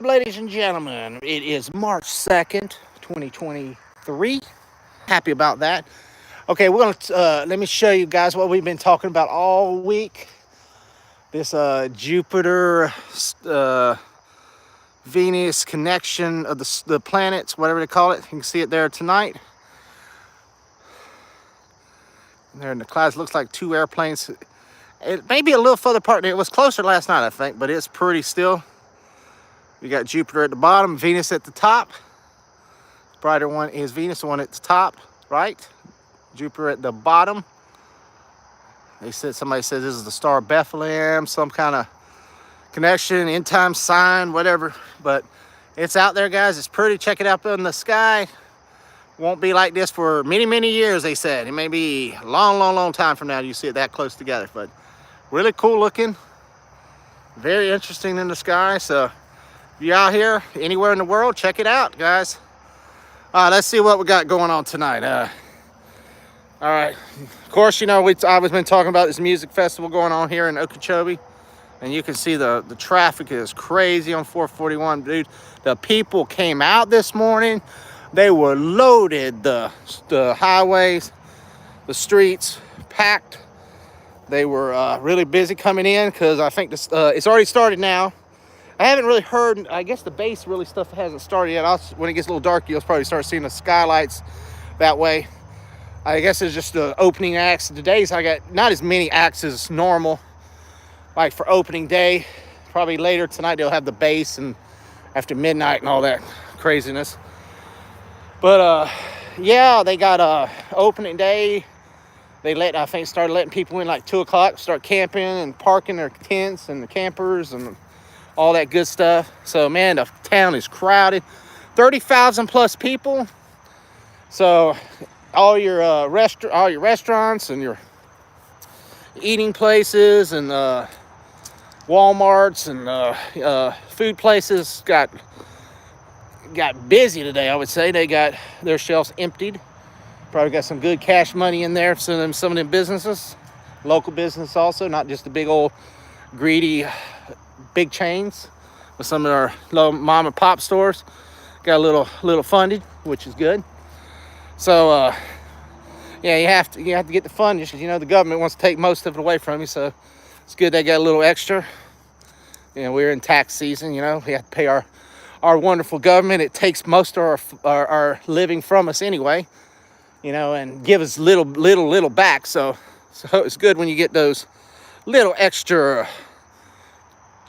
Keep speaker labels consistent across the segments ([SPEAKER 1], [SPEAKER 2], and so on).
[SPEAKER 1] Ladies and gentlemen, it is March 2nd, 2023. Happy about that. Okay, we're going to let me show you guys what we've been talking about all week. This Jupiter uh, Venus connection of the planets, whatever they call it. You can see it there tonight. There in the clouds, looks like two airplanes. It may be a little further apart. It was closer last night, I think, but it's pretty still. You got Jupiter at the bottom, Venus at the top. Brighter one is Venus, the one at the top, right? Jupiter at the bottom. Somebody says this is the star of Bethlehem, some kind of connection, end time sign, whatever. But it's out there, guys. It's pretty. Check it out in the sky. Won't be like this for many, many years, they said. It may be a long, long, long time from now you see it that close together. But really cool looking. Very interesting in the sky. So if you're out here, anywhere in the world, check it out, guys. All right, let's see what we got going on tonight. All right, of course, I've been talking about this music festival going on here in Okeechobee, and you can see the traffic is crazy on 441, dude. The people came out this morning. They were loaded. The highways, the streets, packed. They were really busy coming in because I think it's already started now. I haven't really heard, I guess the bass really stuff hasn't started yet. When it gets a little dark, you'll probably start seeing the skylights that way. I guess it's just the opening acts. Today's I got not as many acts as normal. Like for opening day, probably later tonight they'll have the bass and after midnight and all that craziness. But yeah, they got opening day. I think started letting people in like 2 o'clock, start camping and parking their tents and the campers and all that good stuff. So man, the town is crowded. 30,000 plus people. So all your restaurants and your eating places and Walmarts and food places got busy today. I would say they got their shelves emptied. Probably got some good cash money in there. Some of them businesses, local business also, not just the big old greedy big chains. But some of our little mom and pop stores got a little funded, which is good. So yeah, you have to get the funding because the government wants to take most of it away from you. So it's good they got a little extra. We're in tax season. We have to pay our wonderful government. It takes most of our living from us anyway. And give us little back. So it's good when you get those little extra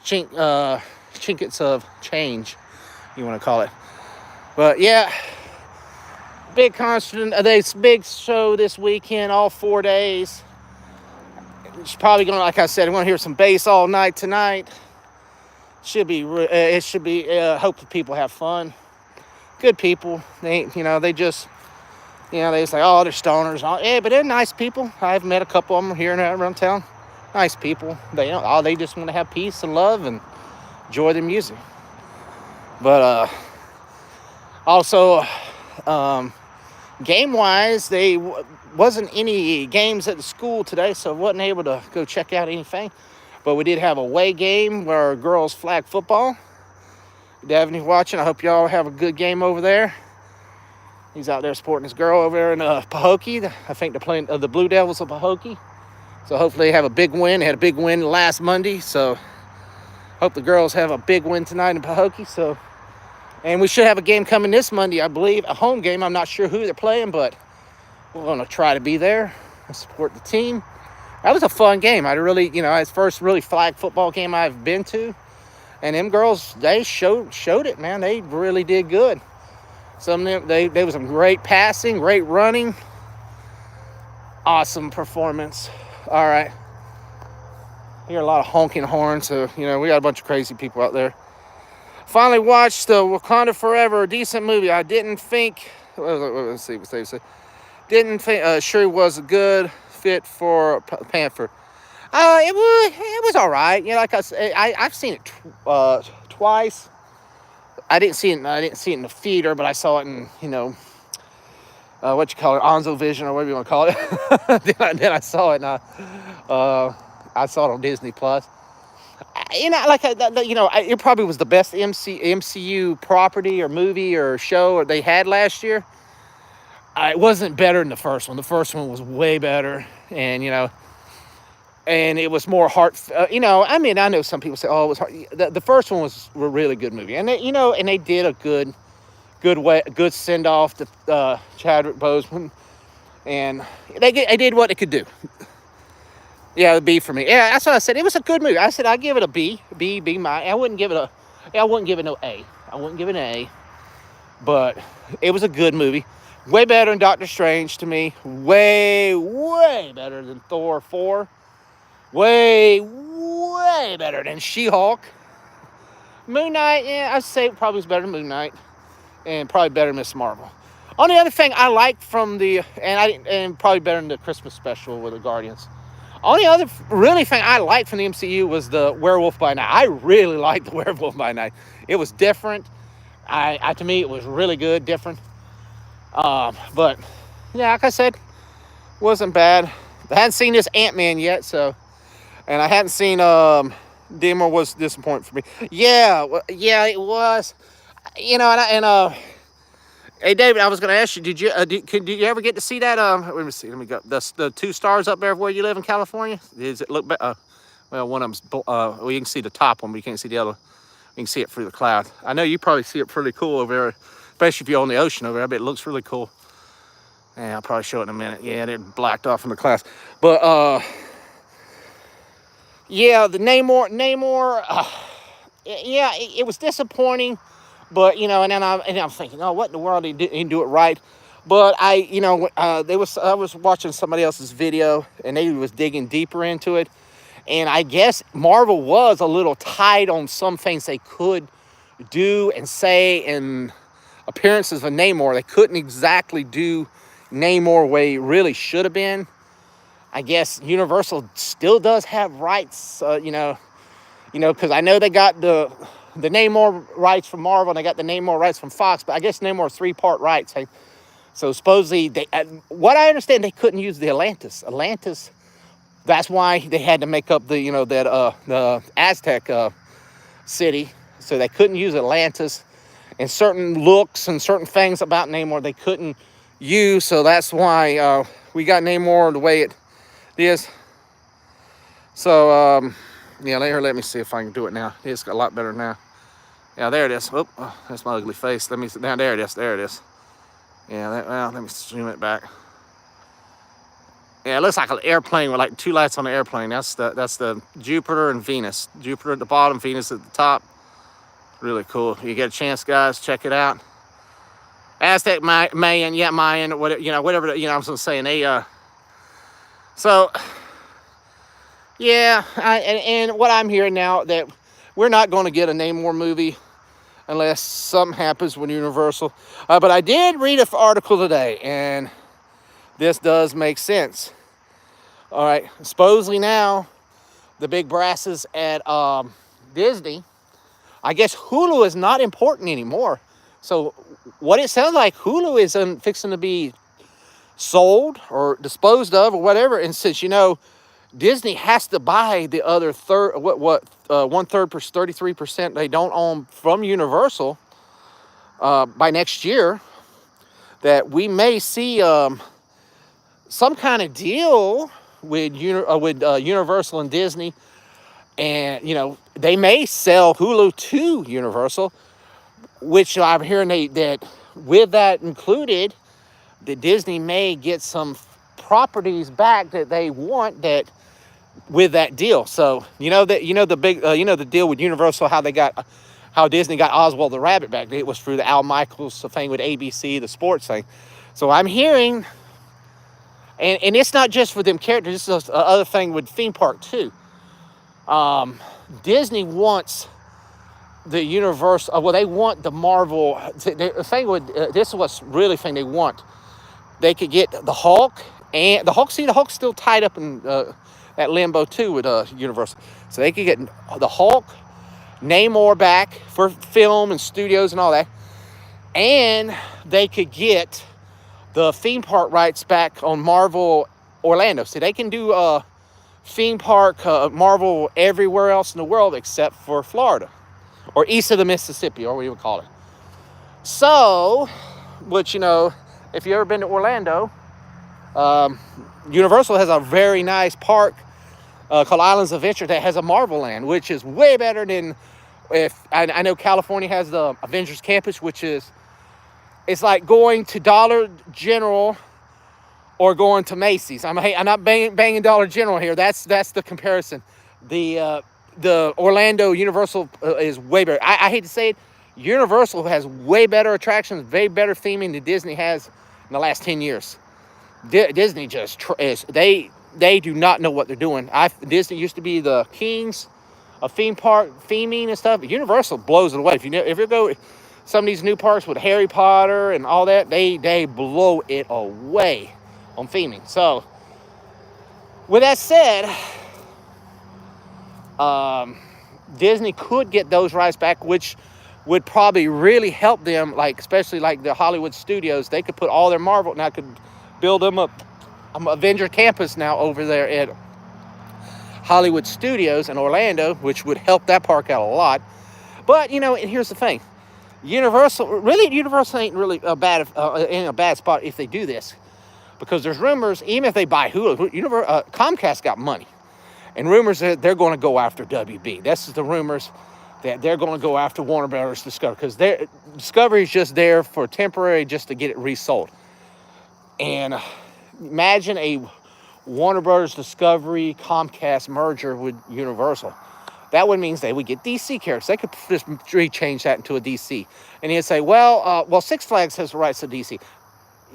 [SPEAKER 1] trinkets of change, you want to call it. But yeah. Big concert, this big show this weekend, all 4 days. It's probably gonna, like I said, I'm gonna hear some bass all night tonight. It should be. Hope the people have fun. Good people. They just say, oh, they're stoners. Yeah, but they're nice people. I've met a couple of them here and around town. Nice people. They just want to have peace and love and enjoy their music. But also. Game-wise, they wasn't any games at the school today, so I wasn't able to go check out anything. But we did have a away game where our girls flag football. Daphne's watching. I hope y'all have a good game over there. He's out there supporting his girl over there in Pahokee. I think they're playing the Blue Devils of Pahokee. So hopefully they have a big win. They had a big win last Monday, so hope the girls have a big win tonight in Pahokee. And we should have a game coming this Monday, I believe. A home game. I'm not sure who they're playing, but we're going to try to be there and support the team. That was a fun game. It's first really flag football game I've been to. And them girls, they showed it, man. They really did good. Some of them, they was some great passing, great running. Awesome performance. All right. I hear a lot of honking horns, so, we got a bunch of crazy people out there. Finally watched Wakanda Forever, a decent movie. I didn't think. Let's see. Didn't think Shuri was a good fit for Panther. It was all right. Like I said, I've seen it twice. I didn't see it in the theater, but I saw it in Onzo Vision or whatever you want to call it. then I saw it. And I saw it on Disney Plus. It probably was the best MCU property or movie or show they had last year. It wasn't better than the first one. The first one was way better, and and it was more heart. I know some people say, "Oh, it was hard." The first one was a really good movie, and they did a good send off to Chadwick Boseman, and they did what they could do. Yeah, the B for me. Yeah, that's what I said. It was a good movie. I said I'd give it a B. I wouldn't give it no A. I wouldn't give it an A. But it was a good movie. Way better than Doctor Strange to me. Way, way better than Thor 4. Way, way better than She-Hulk. Moon Knight, yeah, I'd say it probably was better than Moon Knight. And probably better than Miss Marvel. Only other thing I liked from and probably better than the Christmas special with the Guardians. Only other really thing I liked from the MCU was the Werewolf by Night. I really liked the Werewolf by Night. It was different. To me, it was really good, different. But yeah, like I said, wasn't bad. I hadn't seen this Ant-Man yet, and I hadn't seen Demo was disappointing for me. Yeah, it was. Hey David, I was going to ask you, did you ever get to see that? Let me see. Let me go. The 2 stars up there where you live in California. Does it look better? Well, one of them's. Well, you can see the top one, but you can't see the other. You can see it through the cloud. I know you probably see it pretty cool over there, especially if you're on the ocean over there. I bet it looks really cool. Yeah, I'll probably show it in a minute. Yeah, they're blacked off in the clouds. But yeah, the Namor. Yeah, it was disappointing. But and then I'm thinking, oh, what in the world? He didn't do it right. But I was watching somebody else's video, and they was digging deeper into it, and I guess Marvel was a little tight on some things they could do and say, and appearances of Namor. They couldn't exactly do Namor where he really should have been. I guess Universal still does have rights, because I know they got the Namor rights from Marvel, and they got the Namor rights from Fox, but I guess Namor 3-part rights. So supposedly, what I understand, they couldn't use the Atlantis. That's why they had to make up the Aztec city. So they couldn't use Atlantis, and certain looks and certain things about Namor they couldn't use. So that's why we got Namor the way it is. So yeah, let me see if I can do it now. It's a lot better now. Yeah, there it is. Oh, that's my ugly face. Let me sit down. There it is. Yeah, let me zoom it back. Yeah, it looks like an airplane with like 2 lights on the airplane. That's the Jupiter and Venus. Jupiter at the bottom, Venus at the top. Really cool. You get a chance, guys, check it out. Aztec, Mayan, whatever. I was saying so. Yeah, and what I'm hearing now that we're not going to get a Namor movie unless something happens with Universal. But I did read an article today, and this does make sense. All right, supposedly now, the big brasses at Disney, I guess Hulu is not important anymore. So what it sounds like, Hulu is fixing to be sold or disposed of or whatever. And since, Disney has to buy the other 1/3, 33% they don't own from Universal by next year, that we may see some kind of deal with Universal and Disney, and they may sell Hulu to Universal, which I'm hearing that with that included, that Disney may get some properties back that they want that. With that deal. So the deal with Universal, how Disney got Oswald the Rabbit back. It was through the Al Michaels thing with ABC, the sports thing. So I'm hearing, and it's not just for them characters, this is another thing with theme park too. Disney wants the Universal, they want the Marvel, the thing with, this is what's really thing they want. They could get the Hulk, and the Hulk's still tied up in that limbo too with Universal. So they could get the Hulk, Namor back for film and studios and all that. And they could get the theme park rights back on Marvel Orlando. So they can do theme park, Marvel everywhere else in the world except for Florida, or east of the Mississippi, or what you would call it. So, which, if you've ever been to Orlando, Universal has a very nice park called Islands of Adventure that has a Marvel Land, which is way better than, if I know California has the Avengers Campus, which is, it's like going to Dollar General or going to Macy's. I'm not banging Dollar General here. That's the comparison. The Orlando Universal is way better. I hate to say it, Universal has way better attractions, way better theming than Disney has in the last 10 years. Disney just they do not know what they're doing. Disney used to be the kings of theme park theming and stuff. Universal blows it away. If you go some of these new parks with Harry Potter and all that, they blow it away on theming. So, with that said, Disney could get those rights back, which would probably really help them, like especially like the Hollywood studios. They could put all their Marvel, now could build them up Avenger Campus now over there at Hollywood Studios in Orlando, which would help that park out a lot. But and here's the thing, Universal ain't really in a bad spot if they do this, because there's rumors, even if they buy Hulu, Comcast got money, and rumors that they're going to go after WB. This is the rumors that they're going to go after Warner Brothers Discovery, because Discovery is just there for temporary, just to get it resold. And imagine a Warner Brothers Discovery Comcast merger with Universal. That would mean they would get DC characters. They could just rechange that into a DC. And you'd say, well, Six Flags has the rights to DC.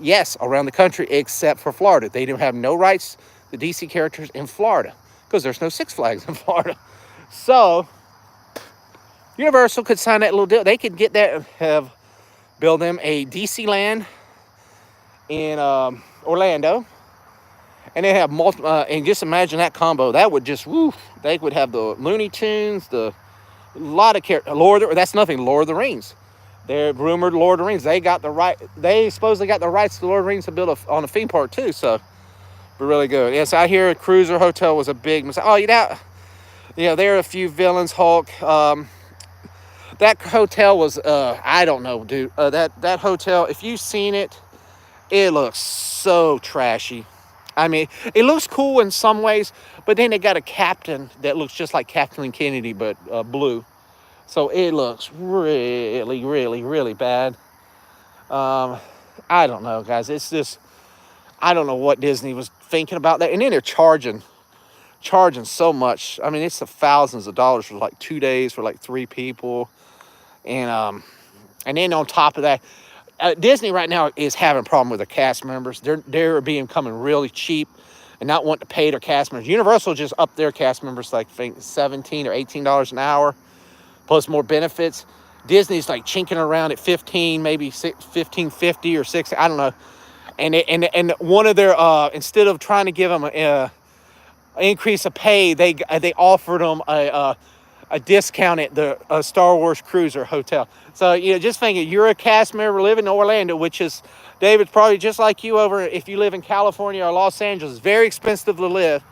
[SPEAKER 1] Yes, around the country, except for Florida. They don't have no rights to DC characters in Florida, because there's no Six Flags in Florida. So, Universal could sign that little deal. They could get that, build them a DC land in Orlando, and they have multiple. And just imagine that combo. That would just They would have the Looney Tunes, a lot of characters. That's nothing. Lord of the Rings. They're rumored Lord of the Rings. They got the right. They supposedly got the rights to Lord of the Rings to build on a theme park too. So, be really good. Yes, I hear Cruiser Hotel was a big mistake. Oh, there are a few villains. Hulk. That hotel was, I don't know, dude. That hotel, if you've seen it, it looks so trashy. I mean, it looks cool in some ways, but then they got a captain that looks just like Kathleen Kennedy, but blue. So it looks really, really, really bad. I don't know, guys. It's just, I don't know what Disney was thinking about that. And then they're charging so much. I mean, it's the thousands of dollars for like 2 days for like 3 people. And then on top of that, Disney right now is having a problem with their cast members. They're becoming really cheap and not wanting to pay their cast members. Universal just upped their cast members like, I think, $17 or $18 an hour, plus more benefits. Disney's like chinking around at $15, maybe $15.50 or $6. I don't know. And one of their instead of trying to give them an increase of pay, they offered them a discount at the Star Wars Cruiser Hotel. So, just thinking, you're a cast member living in Orlando, which is, David's probably just like you over, if you live in California or Los Angeles, it's very expensive to live.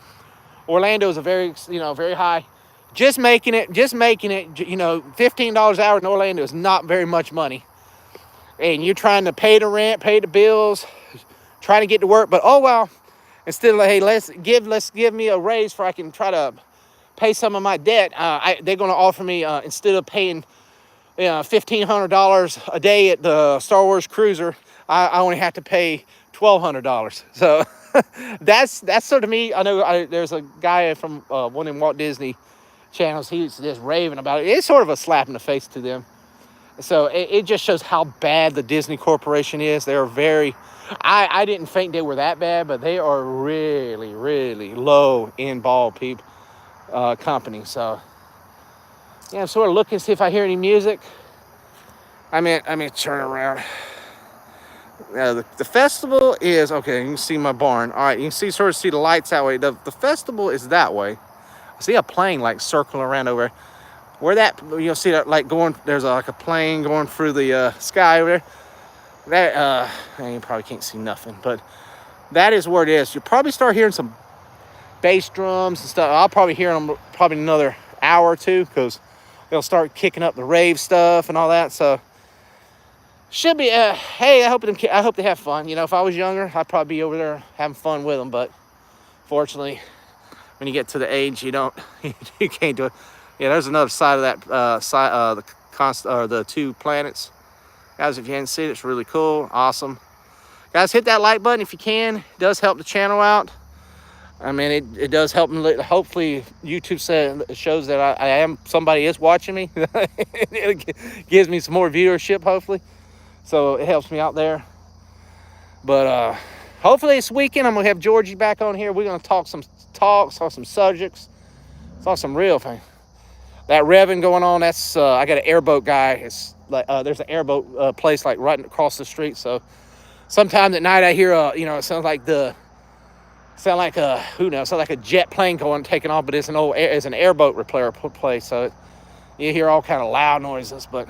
[SPEAKER 1] Orlando is a very, very high. Just making it, $15 an hour in Orlando is not very much money. And you're trying to pay the rent, pay the bills, trying to get to work, but instead of, hey, let's give me a raise for I can try to pay some of my debt. They're going to offer me, instead of paying $1,500 a day at the Star Wars Cruiser, I only have to pay $1,200. So that's so, to me, I know there's a guy from one of Walt Disney channels. He's just raving about it. It's sort of a slap in the face to them. So it just shows how bad the Disney Corporation is. They're very, I didn't think they were that bad, but they are really, really low in ball people. Company. So yeah, I'm sort of looking to see if I hear any music. I mean turn around. The festival is okay. You can see my barn. All right, you can sort of see the lights that way. The festival is that way. I see a plane like circling around over there. Where that, you'll see that like going. There's like a plane going through the sky over there. That you probably can't see nothing, but that is where it is. You'll probably start hearing some bass drums and stuff. I'll probably hear them probably another hour or two, because they'll start kicking up the rave stuff and all that. So should be hey, I hope they have fun. You know, if I was younger, I'd probably be over there having fun with them, but fortunately, when you get to the age, you can't do it. Yeah, there's another side of that the two planets, guys. If you haven't seen it, it's really cool. Awesome, guys. Hit that like button if you can. It does help the channel out. I mean, it does help me. Hopefully YouTube shows that somebody is watching me. It gives me some more viewership, hopefully, so it helps me out there. But hopefully this weekend I'm gonna have Georgie back on here. We're gonna talk some subjects, talk some real thing. That revving going on, that's I got an airboat guy. It's like there's an airboat place like right across the street. So sometimes at night I hear it sounds like a jet plane taking off, but it's an airboat repair place. So you hear all kind of loud noises. But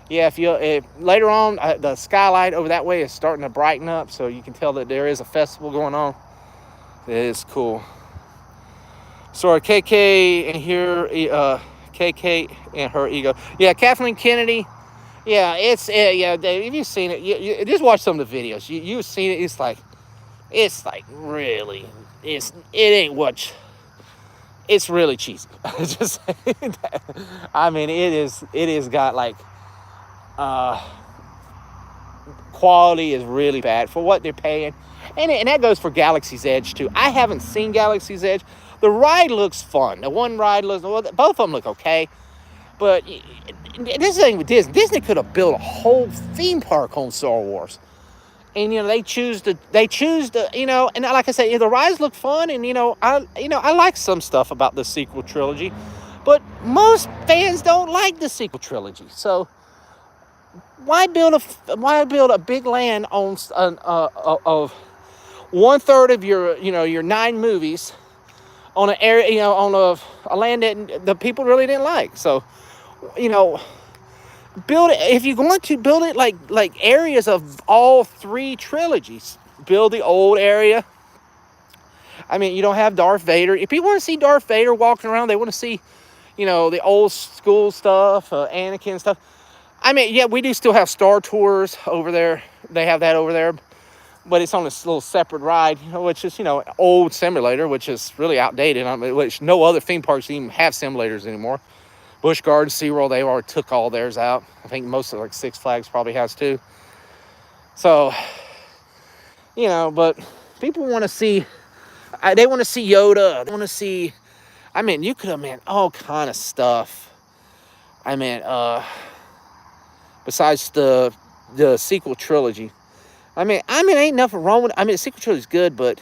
[SPEAKER 1] yeah, if later on the skylight over that way is starting to brighten up, so you can tell that there is a festival going on. It is cool. Sorry, KK and here, KK and her ego. Yeah, Kathleen Kennedy. Yeah, it's Dave, if you've seen it, you just watch some of the videos. You've seen it. It's like really, it ain't what. It's really cheesy. Just, I mean, it is got like, quality is really bad for what they're paying. And that goes for Galaxy's Edge too. I haven't seen Galaxy's Edge. The ride looks fun. The one ride looks, both of them look okay. But this thing with Disney, Disney could have built a whole theme park on Star Wars. And they choose to, and like I said, the rides look fun, and I like some stuff about the sequel trilogy, but most fans don't like the sequel trilogy. So why build a big land on of 1/3 of your 9 movies on an area, on a land that the people really didn't like? So build it, if you're going to build it like areas of all 3 trilogies. Build the old area. I mean, you don't have Darth Vader. If people want to see Darth Vader walking around, they want to see the old school stuff, Anakin stuff. I mean, yeah, we do still have Star Tours over there. They have that over there, but it's on this little separate ride, which is old simulator, which is really outdated. I mean, which no other theme parks even have simulators anymore. Busch Gardens, SeaWorld, they already took all theirs out. I think most of Six Flags probably has too. So, but people want to see, they want to see Yoda. They want to see, I mean, you could have, all kind of stuff. I mean, besides the sequel trilogy. I mean, ain't nothing wrong with it. I mean, the sequel trilogy is good, but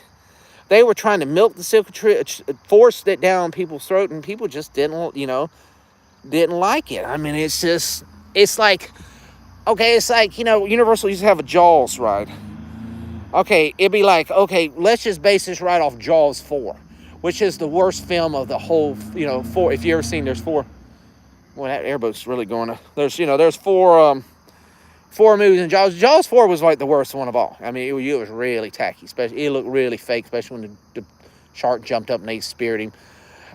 [SPEAKER 1] they were trying to milk the sequel trilogy, forced it down people's throat, and people just didn't like it. I mean, it's like, okay, it's like, Universal used to have a Jaws ride. Okay, it'd be like, okay, let's just base this ride off Jaws 4, which is the worst film of the whole, 4. If you ever seen, there's 4. Well, that airboat's really going to, there's 4 movies, and Jaws 4 was like the worst one of all. I mean, it was really tacky, especially, it looked really fake, especially when the shark jumped up and they speared him.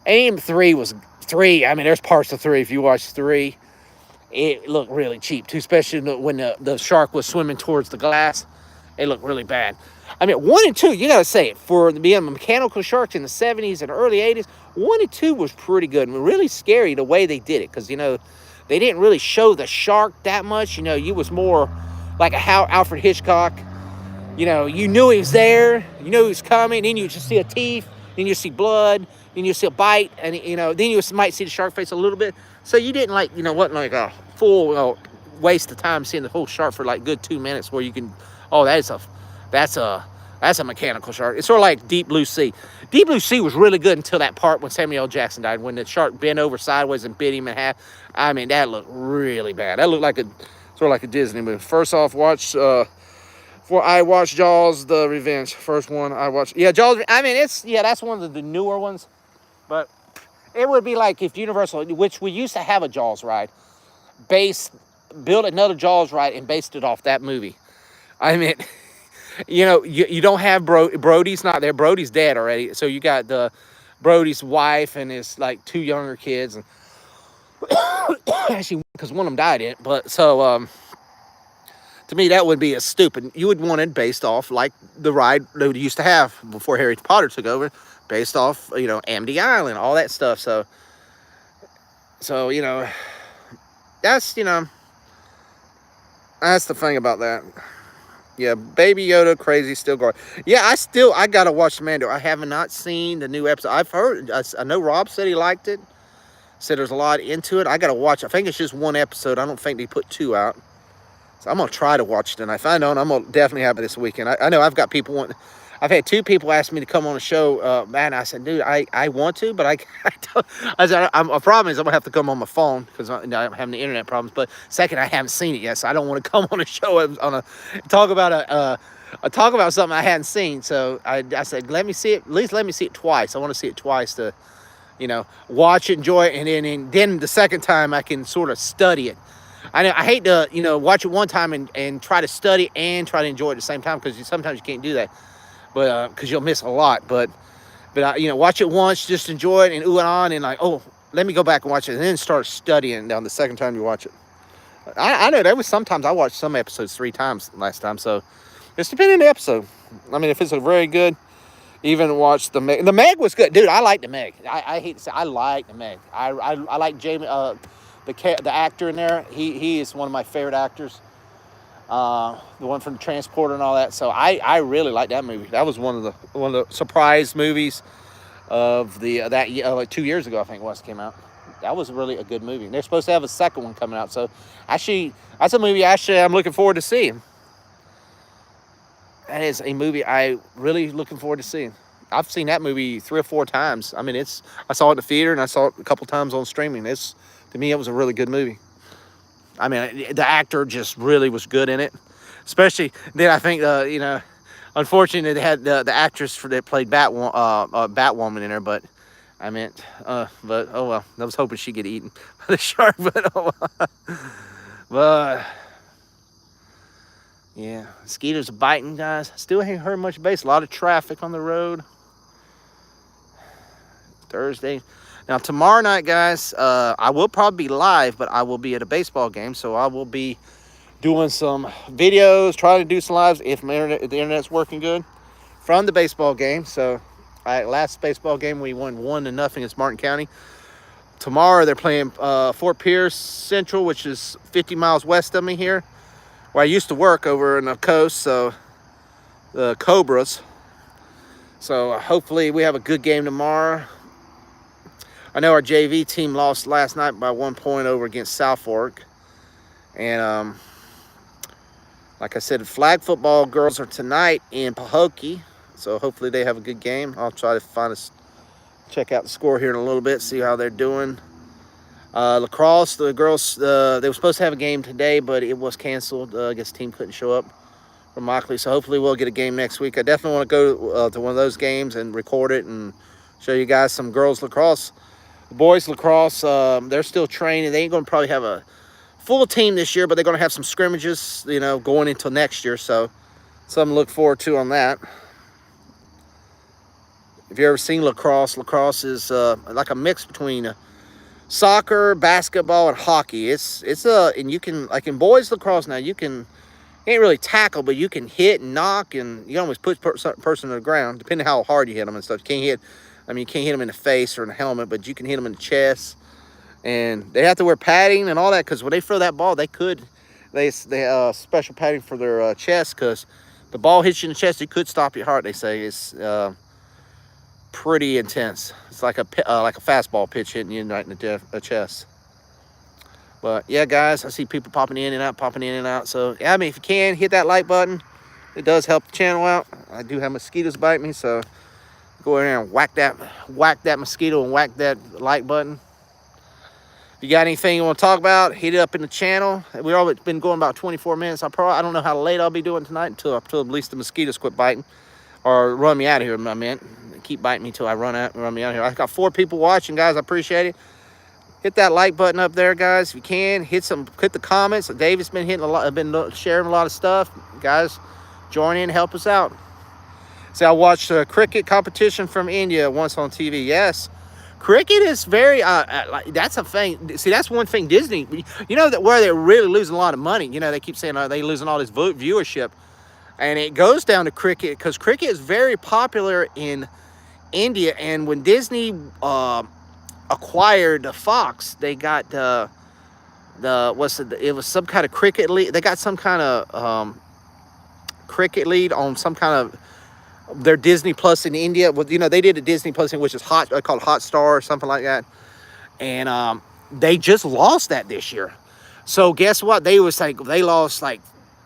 [SPEAKER 1] And even 3 was, I mean, there's parts of 3, if you watch 3, it looked really cheap too, especially when the shark was swimming towards the glass. It looked really bad. I mean, 1 and 2, you gotta say it, for being mechanical sharks in the 70s and early 80s, 1 and 2 was pretty good, and really scary the way they did it, because they didn't really show the shark that much. You was more like how Alfred Hitchcock, you knew he was there, you knew he was coming, then you just see a teeth, then you see blood, then you see a bite, and then you might see the shark face a little bit. So you didn't wasn't like a full waste of time seeing the whole shark for like good 2 minutes, where you can, that's a mechanical shark. It's sort of like Deep Blue Sea. Deep Blue Sea was really good until that part when Samuel L. Jackson died, when the shark bent over sideways and bit him in half. I mean, that looked really bad. That looked like a Disney movie. First off, I watched Jaws: The Revenge. First one I watched. Yeah, Jaws. I mean, that's one of the newer ones. But it would be like if Universal, which we used to have a Jaws ride, built another Jaws ride and based it off that movie. I mean, You know, you don't have Brody's not there. Brody's dead already. So you got the Brody's wife and his like 2 younger kids, and actually because one of them died in it. But so to me that would be a stupid. You would want it based off like the ride they used to have before Harry Potter took over, based off Amity Island, all that stuff. So that's that's the thing about that. Yeah, Baby Yoda, crazy, still going. Yeah, I gotta watch the Mando. I have not seen the new episode. I've heard, I know Rob said he liked it. Said there's a lot into it. I gotta watch. I think it's just 1 episode. I don't think they put 2 out. So I'm gonna try to watch it, and if I don't, I'm gonna definitely have it this weekend. I know I've got people wanting. I've had 2 people ask me to come on the show. Man, I said, dude, I want to, but I don't. I said, a problem is I'm gonna have to come on my phone because I'm having the internet problems. But second, I haven't seen it yet, so I don't want to come on a show talk about something I hadn't seen. So I said, let me see it. At least let me see it twice. I want to see it twice to, watch it, enjoy it, and then the second time I can sort of study it. I know I hate to watch it one time and try to study and try to enjoy it at the same time, because sometimes you can't do that. But because you'll miss a lot. But watch it once, just enjoy it and ooh and on, and like, oh, let me go back and watch it, and then start studying down the second time you watch it. I know there was sometimes I watched some episodes 3 times last time, so it's depending on the episode. I mean, if it's a very good, even watch the Meg. The Meg was good, dude. I like the Meg. I hate to say I like the Meg. I like Jamie, the actor in there. He is one of my favorite actors. The one from the Transporter and all that. So I really like that movie. That was one of the surprise movies of that year, like 2 years ago, I think it was, came out. That was really a good movie. And they're supposed to have a second one coming out. So actually, that's a movie I'm looking forward to seeing. That is a movie I really looking forward to seeing. I've seen that movie 3 or 4 times. I mean, I saw it in the theater and I saw it a couple times on streaming. To me, it was a really good movie. I mean, the actor just really was good in it. Especially then, I think unfortunately they had the actress that played Batwoman in there, but but oh well. I was hoping she'd get eaten by the shark, but oh well. But yeah, mosquitoes are biting, guys. Still ain't heard much bass. A lot of traffic on the road. Thursday. Now, tomorrow night, guys, I will probably be live, but I will be at a baseball game, so I will be doing some videos, trying to do some lives if the internet's working good from the baseball game. So, last baseball game, we won 1-0 against Martin County. Tomorrow, they're playing Fort Pierce Central, which is 50 miles west of me here, where I used to work over in the coast, so the Cobras. So, hopefully, we have a good game tomorrow. I know our JV team lost last night by 1 point over against South Fork. And like I said, flag football girls are tonight in Pahokee. So hopefully they have a good game. I'll try to check out the score here in a little bit, see how they're doing. Lacrosse, the girls, they were supposed to have a game today, but it was canceled. I guess the team couldn't show up from Mockley. So hopefully we'll get a game next week. I definitely want to go to one of those games and record it and show you guys some girls lacrosse. The boys lacrosse, they're still training. They ain't going to probably have a full team this year, but they're going to have some scrimmages, going into next year. So something to look forward to on that. If you've ever seen lacrosse, lacrosse is like a mix between soccer, basketball, and hockey. And you can, like in boys lacrosse now, you can't really tackle, but you can hit and knock, and you can almost put a person on the ground, depending how hard you hit them and stuff. You can't hit them in the face or in the helmet, but you can hit them in the chest. And they have to wear padding and all that, because when they throw that ball, they special padding for their chest, because the ball hits you in the chest, it could stop your heart. They say it's pretty intense. It's like a fastball pitch hitting you right in the chest. But yeah, guys, I see people popping in and out. So yeah, I mean, if you can hit that like button, it does help the channel out. I do have mosquitoes bite me, so go in there and whack that mosquito and whack that like button. If you got anything you want to talk about, hit it up in the channel. We've already been going about 24 minutes. I don't know how late I'll be doing tonight until at least the mosquitoes quit biting or run me out of here. I meant keep biting me till I run me out of here. I've got 4 people watching, guys. I appreciate it. Hit that like button up there, guys. If you can, hit the comments. David's been sharing a lot of stuff, guys. join in, help us out. See, I watched a cricket competition from India once on TV. Yes, cricket is very that's a thing. See, that's one thing Disney, that where they're really losing a lot of money. They keep saying they losing all this viewership, and it goes down to cricket, because cricket is very popular in India. And when Disney acquired Fox, they got it was some kind of cricket league. They got some kind of cricket lead on some kind of their Disney Plus in India. Well, they did a Disney Plus, which is called Hotstar or something like that. And they just lost that this year. So guess what? They lost like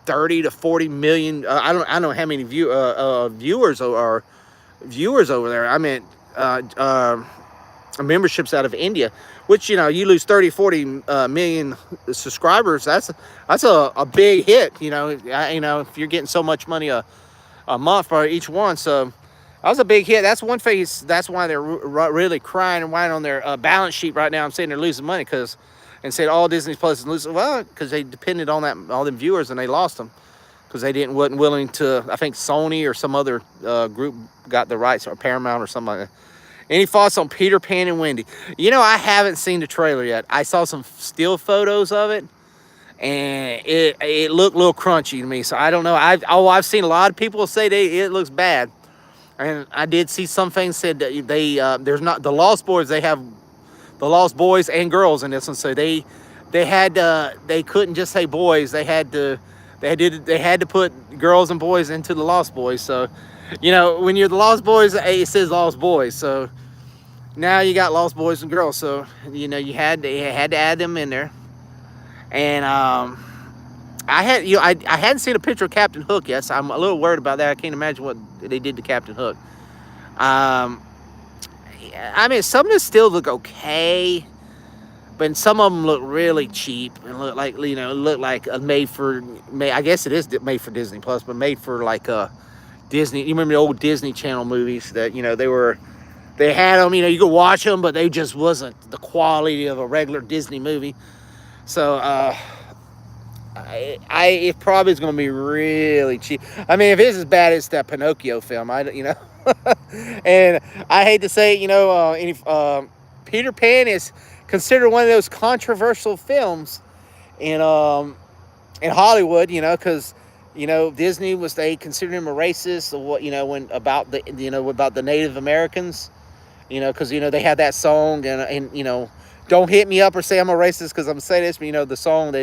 [SPEAKER 1] 30 to 40 million. I don't know how many viewers over there. I mean, memberships out of India, which, you lose 30, 40 million subscribers. That's a big hit. If you're getting so much money a month for each one. So that was a big hit. That's one thing. That's why they're really crying and whining on their balance sheet right now. I'm saying they're losing money and said all Disney Plus is losing. Well, because they depended on all them viewers, and they lost them because they wasn't willing to. I think Sony or some other group got the rights, or Paramount or something like that. Any thoughts on Peter Pan and Wendy? I haven't seen the trailer yet. I saw some still photos of it, and it looked a little crunchy to me. So I don't know. I've seen a lot of people say it looks bad, and I did see some things said that there's not the Lost Boys. They have the Lost Boys and girls in this one, so they couldn't just say boys. They had to put girls and boys into the Lost Boys. So when you're the Lost Boys, it says Lost Boys. So now you got Lost Boys and girls. So you had to add them in there. And I hadn't seen a picture of Captain Hook yet, so I'm a little worried about that. I can't imagine what they did to Captain Hook. I mean, some of them still look okay, but some of them look really cheap and look like I guess it is made for Disney Plus, but made for like Disney. You remember the old Disney Channel movies that they had them. You could watch them, but they just wasn't the quality of a regular Disney movie. So it probably is going to be really cheap. I mean, if it's as bad as that Pinocchio film, and I hate to say, Peter Pan is considered one of those controversial films in Hollywood, because Disney they considered him a racist, or about the Native Americans, because they had that song, and don't hit me up or say I'm a racist because I'm saying this, but the song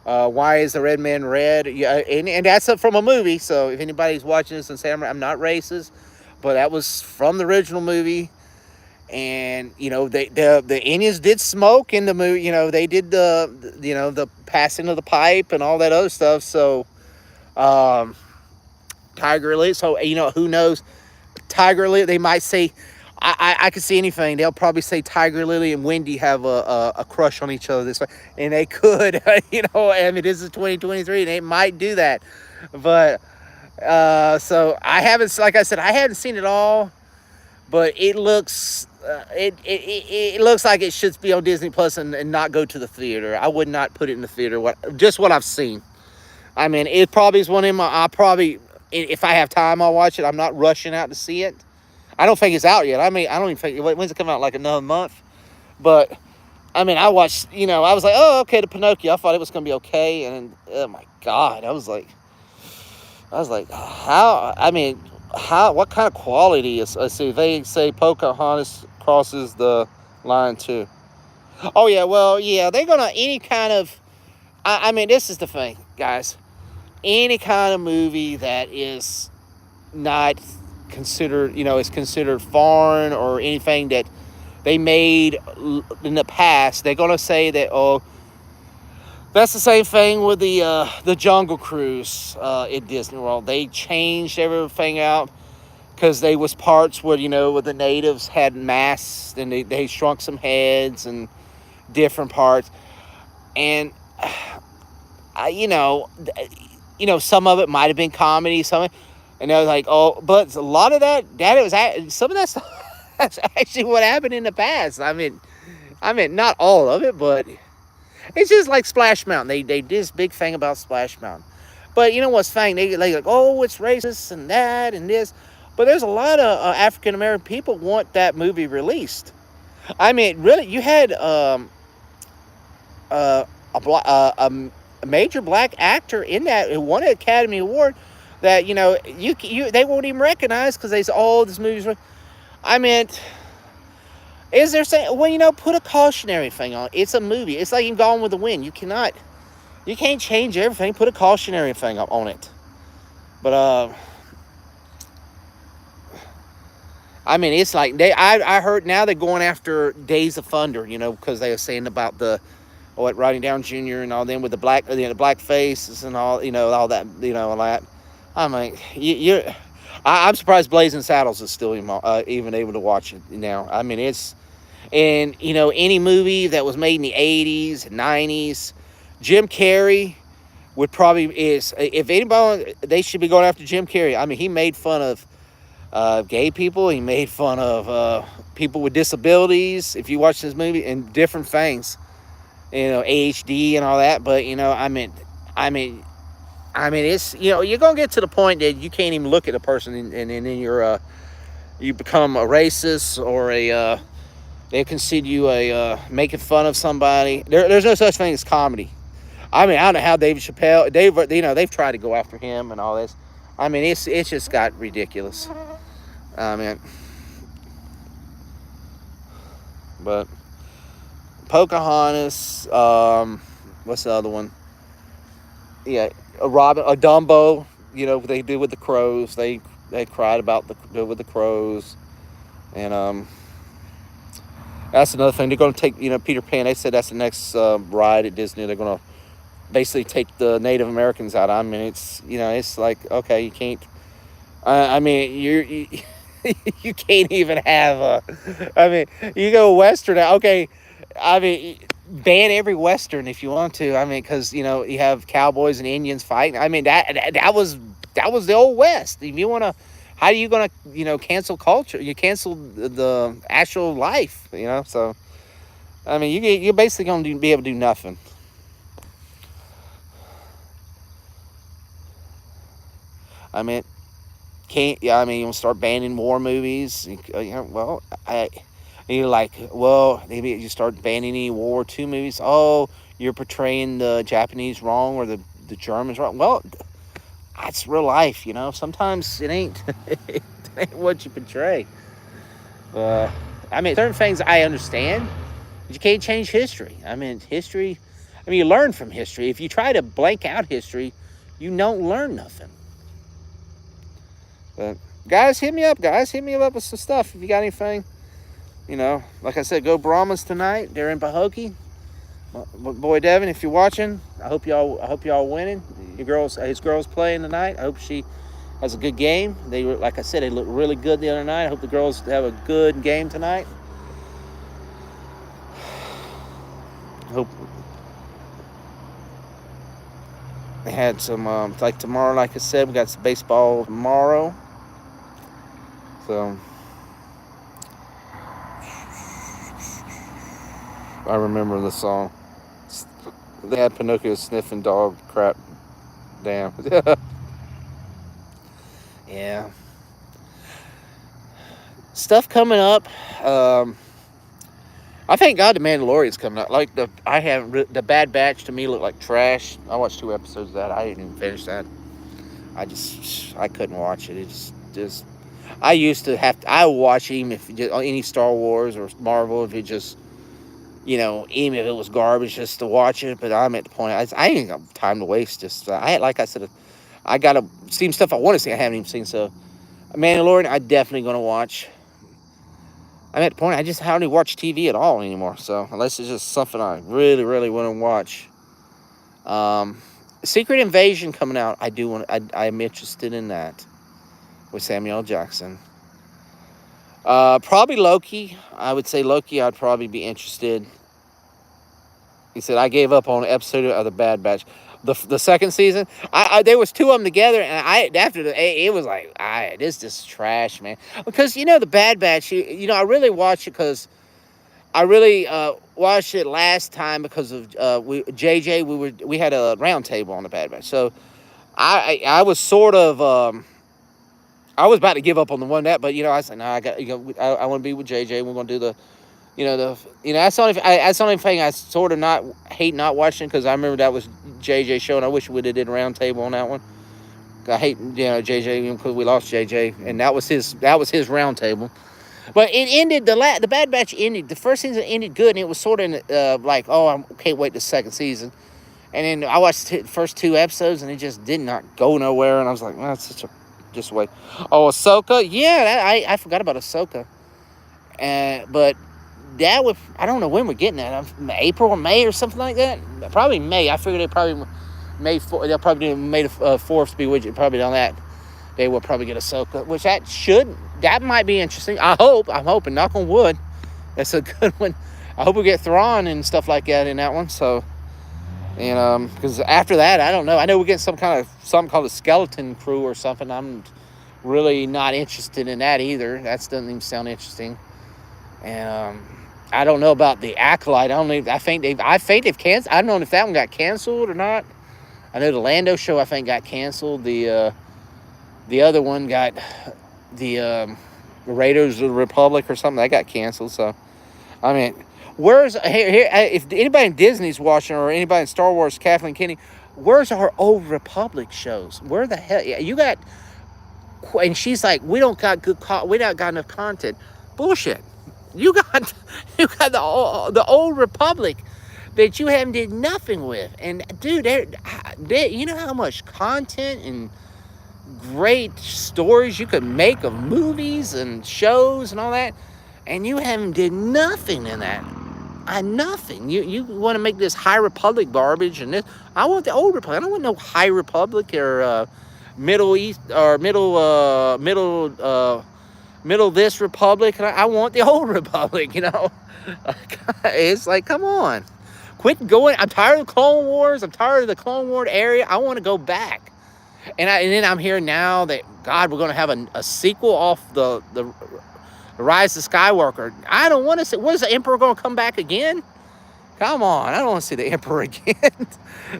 [SPEAKER 1] why is the red man red? Yeah, and that's from a movie. So if anybody's watching this and saying I'm not racist, but that was from the original movie. And the Indians did smoke in the movie. They did the passing of the pipe and all that other stuff. So Tiger Lily. So who knows? Tiger Lily. They might say. I could see anything. They'll probably say Tiger Lily and Wendy have a crush on each other this way, and they could. I mean, this is 2023, and they might do that. But so I haven't. Like I said, I hadn't seen it all, but it looks. It looks like it should be on Disney Plus and not go to the theater. I would not put it in the theater. What I've seen. I mean, it probably is one of my. If I have time, I'll watch it. I'm not rushing out to see it. I don't think it's out yet. I mean, I don't even think when's it come out? Like another month. But I mean, I watched. I was like, oh, okay, the Pinocchio. I thought it was gonna be okay, and oh my God, I was like, how? I mean, how? What kind of quality is? Let's see. They say Pocahontas crosses the line too. Oh yeah, well yeah, they're gonna any kind of. I mean, this is the thing, guys. Any kind of movie that is not considered, is considered foreign or anything that they made in the past, they're gonna say that, oh, that's the same thing with the Jungle Cruise at Disney World. They changed everything out because they was parts where where the natives had masks and they shrunk some heads and different parts, and some of it might have been comedy, some of it, and I was like, oh, but a lot of that was some of that stuff. That's actually what happened in the past. I mean, not all of it, but it's just like Splash Mountain. They did this big thing about Splash Mountain, But you know what's funny? They like, oh, it's racist and that and this. But there's a lot of African American people want that movie released. I mean, really, you had uh, a major black actor in that who won an Academy Award that you they won't even recognize because they say, oh, this movie's. I meant, is there saying, well, put a cautionary thing on. It's a movie. It's like in Gone with the Wind. You can't change everything. Put a cautionary thing up on it. But I mean, it's like I heard now they're going after Days of Thunder, because they were saying about the Rodney Down Jr. and all them with the black faces and all, all that, all that. I mean, I'm surprised Blazing Saddles is still even able to watch it now. I mean, and any movie that was made in the 80s and 90s, Jim Carrey would probably if anybody, they should be going after Jim Carrey. I mean, he made fun of gay people. He made fun of people with disabilities. If you watch this movie, and different things, ADHD and all that. But I mean, it's you're gonna get to the point that you can't even look at a person and then you become a racist or they consider you making fun of somebody. There's no such thing as comedy. I mean, I don't know how David Chappelle, they've tried to go after him and all this. I mean, it's just got ridiculous. I mean, but Pocahontas, what's the other one? Yeah, a Dumbo. They did with the crows. They cried about with the crows, and that's another thing. They're going to take Peter Pan. They said that's the next ride at Disney. They're going to basically take the Native Americans out. I mean, it's like, okay, you can't. I mean, you you can't even have I mean, you go Western. Okay, I mean, ban every Western if you want to. I mean, because you have cowboys and Indians fighting. I mean, that was the old West. If you want to, how are you going to cancel culture? You cancel the actual life. So I mean, you're basically going to be able to do nothing. I mean, I mean, you'll start banning war movies. Well, you're like, well, maybe you start banning any World War II movies. Oh, you're portraying the Japanese wrong or the Germans wrong. Well, that's real life, Sometimes it ain't, it ain't what you portray. I mean, certain things I understand, but you can't change history. I mean, you learn from history. If you try to blank out history, you don't learn nothing. But guys, hit me up. With some stuff if you got anything. Like I said, go Brahmas tonight. They're in Pahokee. Boy Devin, if you're watching, I hope y'all winning. His girl's playing tonight. I hope she has a good game. Like I said, they looked really good the other night. I hope the girls have a good game tonight. I hope they had some like tomorrow. Like I said, we got some baseball tomorrow. So I remember the song. They had Pinocchio sniffing dog crap. Damn. Yeah. Stuff coming up. I thank God the Mandalorian's coming up. Like the Bad Batch to me looked like trash. I watched 2 episodes of that. I didn't even finish that. I couldn't watch it. It just I used to I would watch even if any Star Wars or Marvel, if it just even if it was garbage, just to watch it. But I'm at the point I ain't got time to waste. Like I said, I gotta see stuff I want to see. I haven't even seen. So Mandalorian, I definitely gonna watch. I'm at the point I just hardly watch TV at all anymore. So unless it's just something I really, really want to watch. Secret Invasion coming out. I'm interested in that with Samuel L. Jackson. Probably Loki. I would say Loki. I'd probably be interested. He said I gave up on an episode of the Bad Batch. The second season, there was 2 of them together, and it was like, this is trash, man. Because the Bad Batch, I really watched it because I really watched it last time because of JJ. We had a round table on the Bad Batch, so I was sort of I was about to give up on the one that, but I said, no, I got I want to be with JJ. We're gonna do the that's the only that's the only thing I sort of not hate not watching, because I remember that was JJ show, and I wish we did a round table on that one. I hate JJ because we lost JJ, and that was his round table. But it ended the Bad Batch ended. The first season ended good, and it was sort of like, oh, I can't wait the second season. And then I watched the first 2 episodes, and it just did not go nowhere. And I was like, well, that's such a just wait. Oh, Ahsoka, yeah, I forgot about Ahsoka. But that was, I don't know when we're getting that. April or May or something like that. Probably May. I figured it probably May. They'll probably do May the 4th be with you. Probably on that. They will probably get Ahsoka, which that might be interesting. I'm hoping, knock on wood, that's a good one. I hope we get Thrawn and stuff like that in that one. So, and because after that, I don't know. I know we get something called a Skeleton Crew or something. I'm really not interested in that either. That doesn't even sound interesting. And I don't know about the Acolyte. I think they've canceled. I don't know if that one got canceled or not. I know the Lando show, I think, got canceled. The other one got the Raiders of the Republic or something, that got canceled. So, I mean, where's here? If anybody in Disney's watching, or anybody in Star Wars, Kathleen Kennedy, where's our Old Republic shows? Where the hell? Yeah, you got. And she's like, we don't got enough content. Bullshit. You got the Old Republic that you haven't did nothing with. And dude, you know how much content and great stories you could make of movies and shows and all that, and you haven't did nothing in that. Nothing. You want to make this High Republic garbage, and this. I want the Old Republic. I don't want no High Republic or Middle East or middle this Republic. I want the Old Republic. It's like, come on, quit going. I'm tired of Clone Wars. I'm tired of the Clone Wars area. I want to go back. And then I'm hearing now that, God, we're going to have a sequel off the Rise of Skywalker. I don't want to see. What is the Emperor going to come back again? Come on, I don't want to see the Emperor again.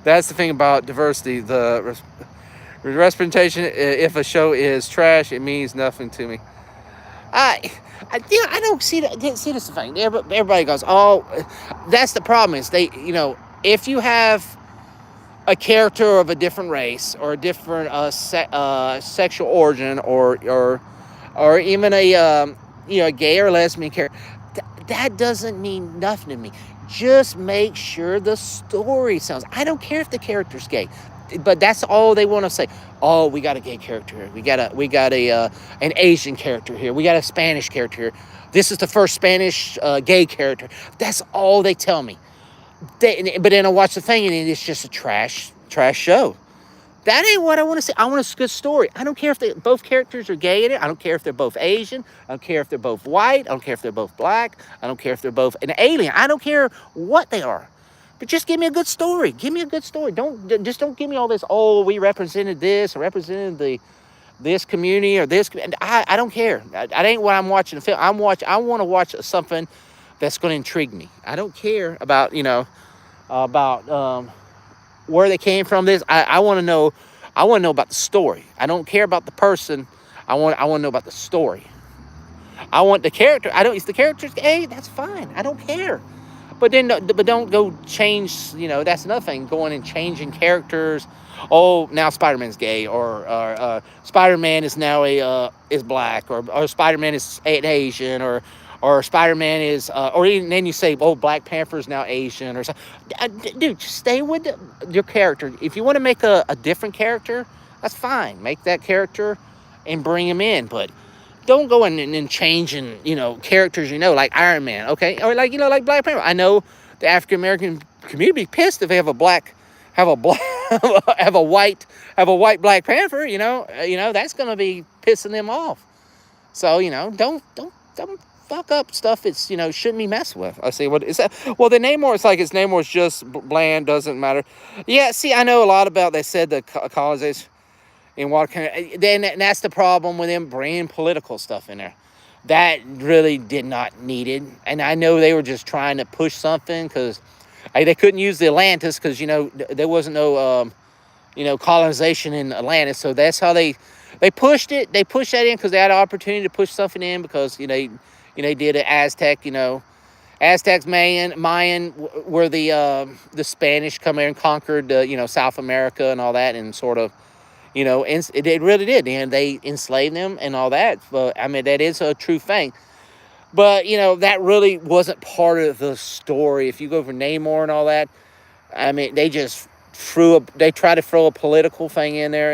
[SPEAKER 1] That's the thing about diversity. The representation. If a show is trash, it means nothing to me. I don't see that. Didn't see this thing. Everybody goes, oh, that's the problem. Is they, if you have a character of a different race or a different sexual origin, or even a gay or lesbian character, that doesn't mean nothing to me. Just make sure the story sounds. I don't care if the character's gay, but that's all they want to say. Oh, we got a gay character here. We got an Asian character here. We got a Spanish character here. This is the first Spanish gay character. That's all they tell me. But then I watch the thing, and it's just a trash show. That ain't what I want to see. I want a good story. I don't care if both characters are gay in it. I don't care if they're both Asian. I don't care if they're both white. I don't care if they're both black. I don't care if they're both an alien. I don't care what they are. But just give me a good story. Give me a good story. Don't give me all this, oh, we represented this or represented this community or this. I don't care. That ain't what I'm watching the film. I want to watch something that's going to intrigue me. I don't care about, where they came from. I want to know. I want to know about the story. I don't care about the person. I want to know about the story. I want the character. If the character's gay, that's fine. I don't care. But don't go change. That's another thing. Going and changing characters. Oh, now Spider-Man's gay, or Spider-Man is now is black, or Spider-Man is an Asian, or Spider-Man is, or even then you say, oh, Black Panther is now Asian, or something. Dude, just stay with your character. If you want to make a different character, that's fine. Make that character and bring him in, but don't go in and changing, characters, like Iron Man, okay? Or like Black Panther. I know the African American community pissed if they have a white Black Panther, that's gonna be pissing them off. So, don't fuck up stuff that's, shouldn't be messed with. I see what is that. Well, the Namor, it's like his Namor is just bland, doesn't matter. Yeah, see, I know a lot about, they said the colonization in water. Then that's the problem with them bringing political stuff in there. That really did not need it. And I know they were just trying to push something because they couldn't use the Atlantis because, there wasn't no, colonization in Atlantis. So that's how they pushed it. They pushed that in because they had an opportunity to push something in because they did an Aztec. Aztecs, Mayan were the Spanish come here and conquered South America and all that, and sort of it really did, and they enslaved them and all that. But I mean, that is a true thing. But that really wasn't part of the story. If you go for Namor and all that, I mean, they just they try to throw a political thing in there,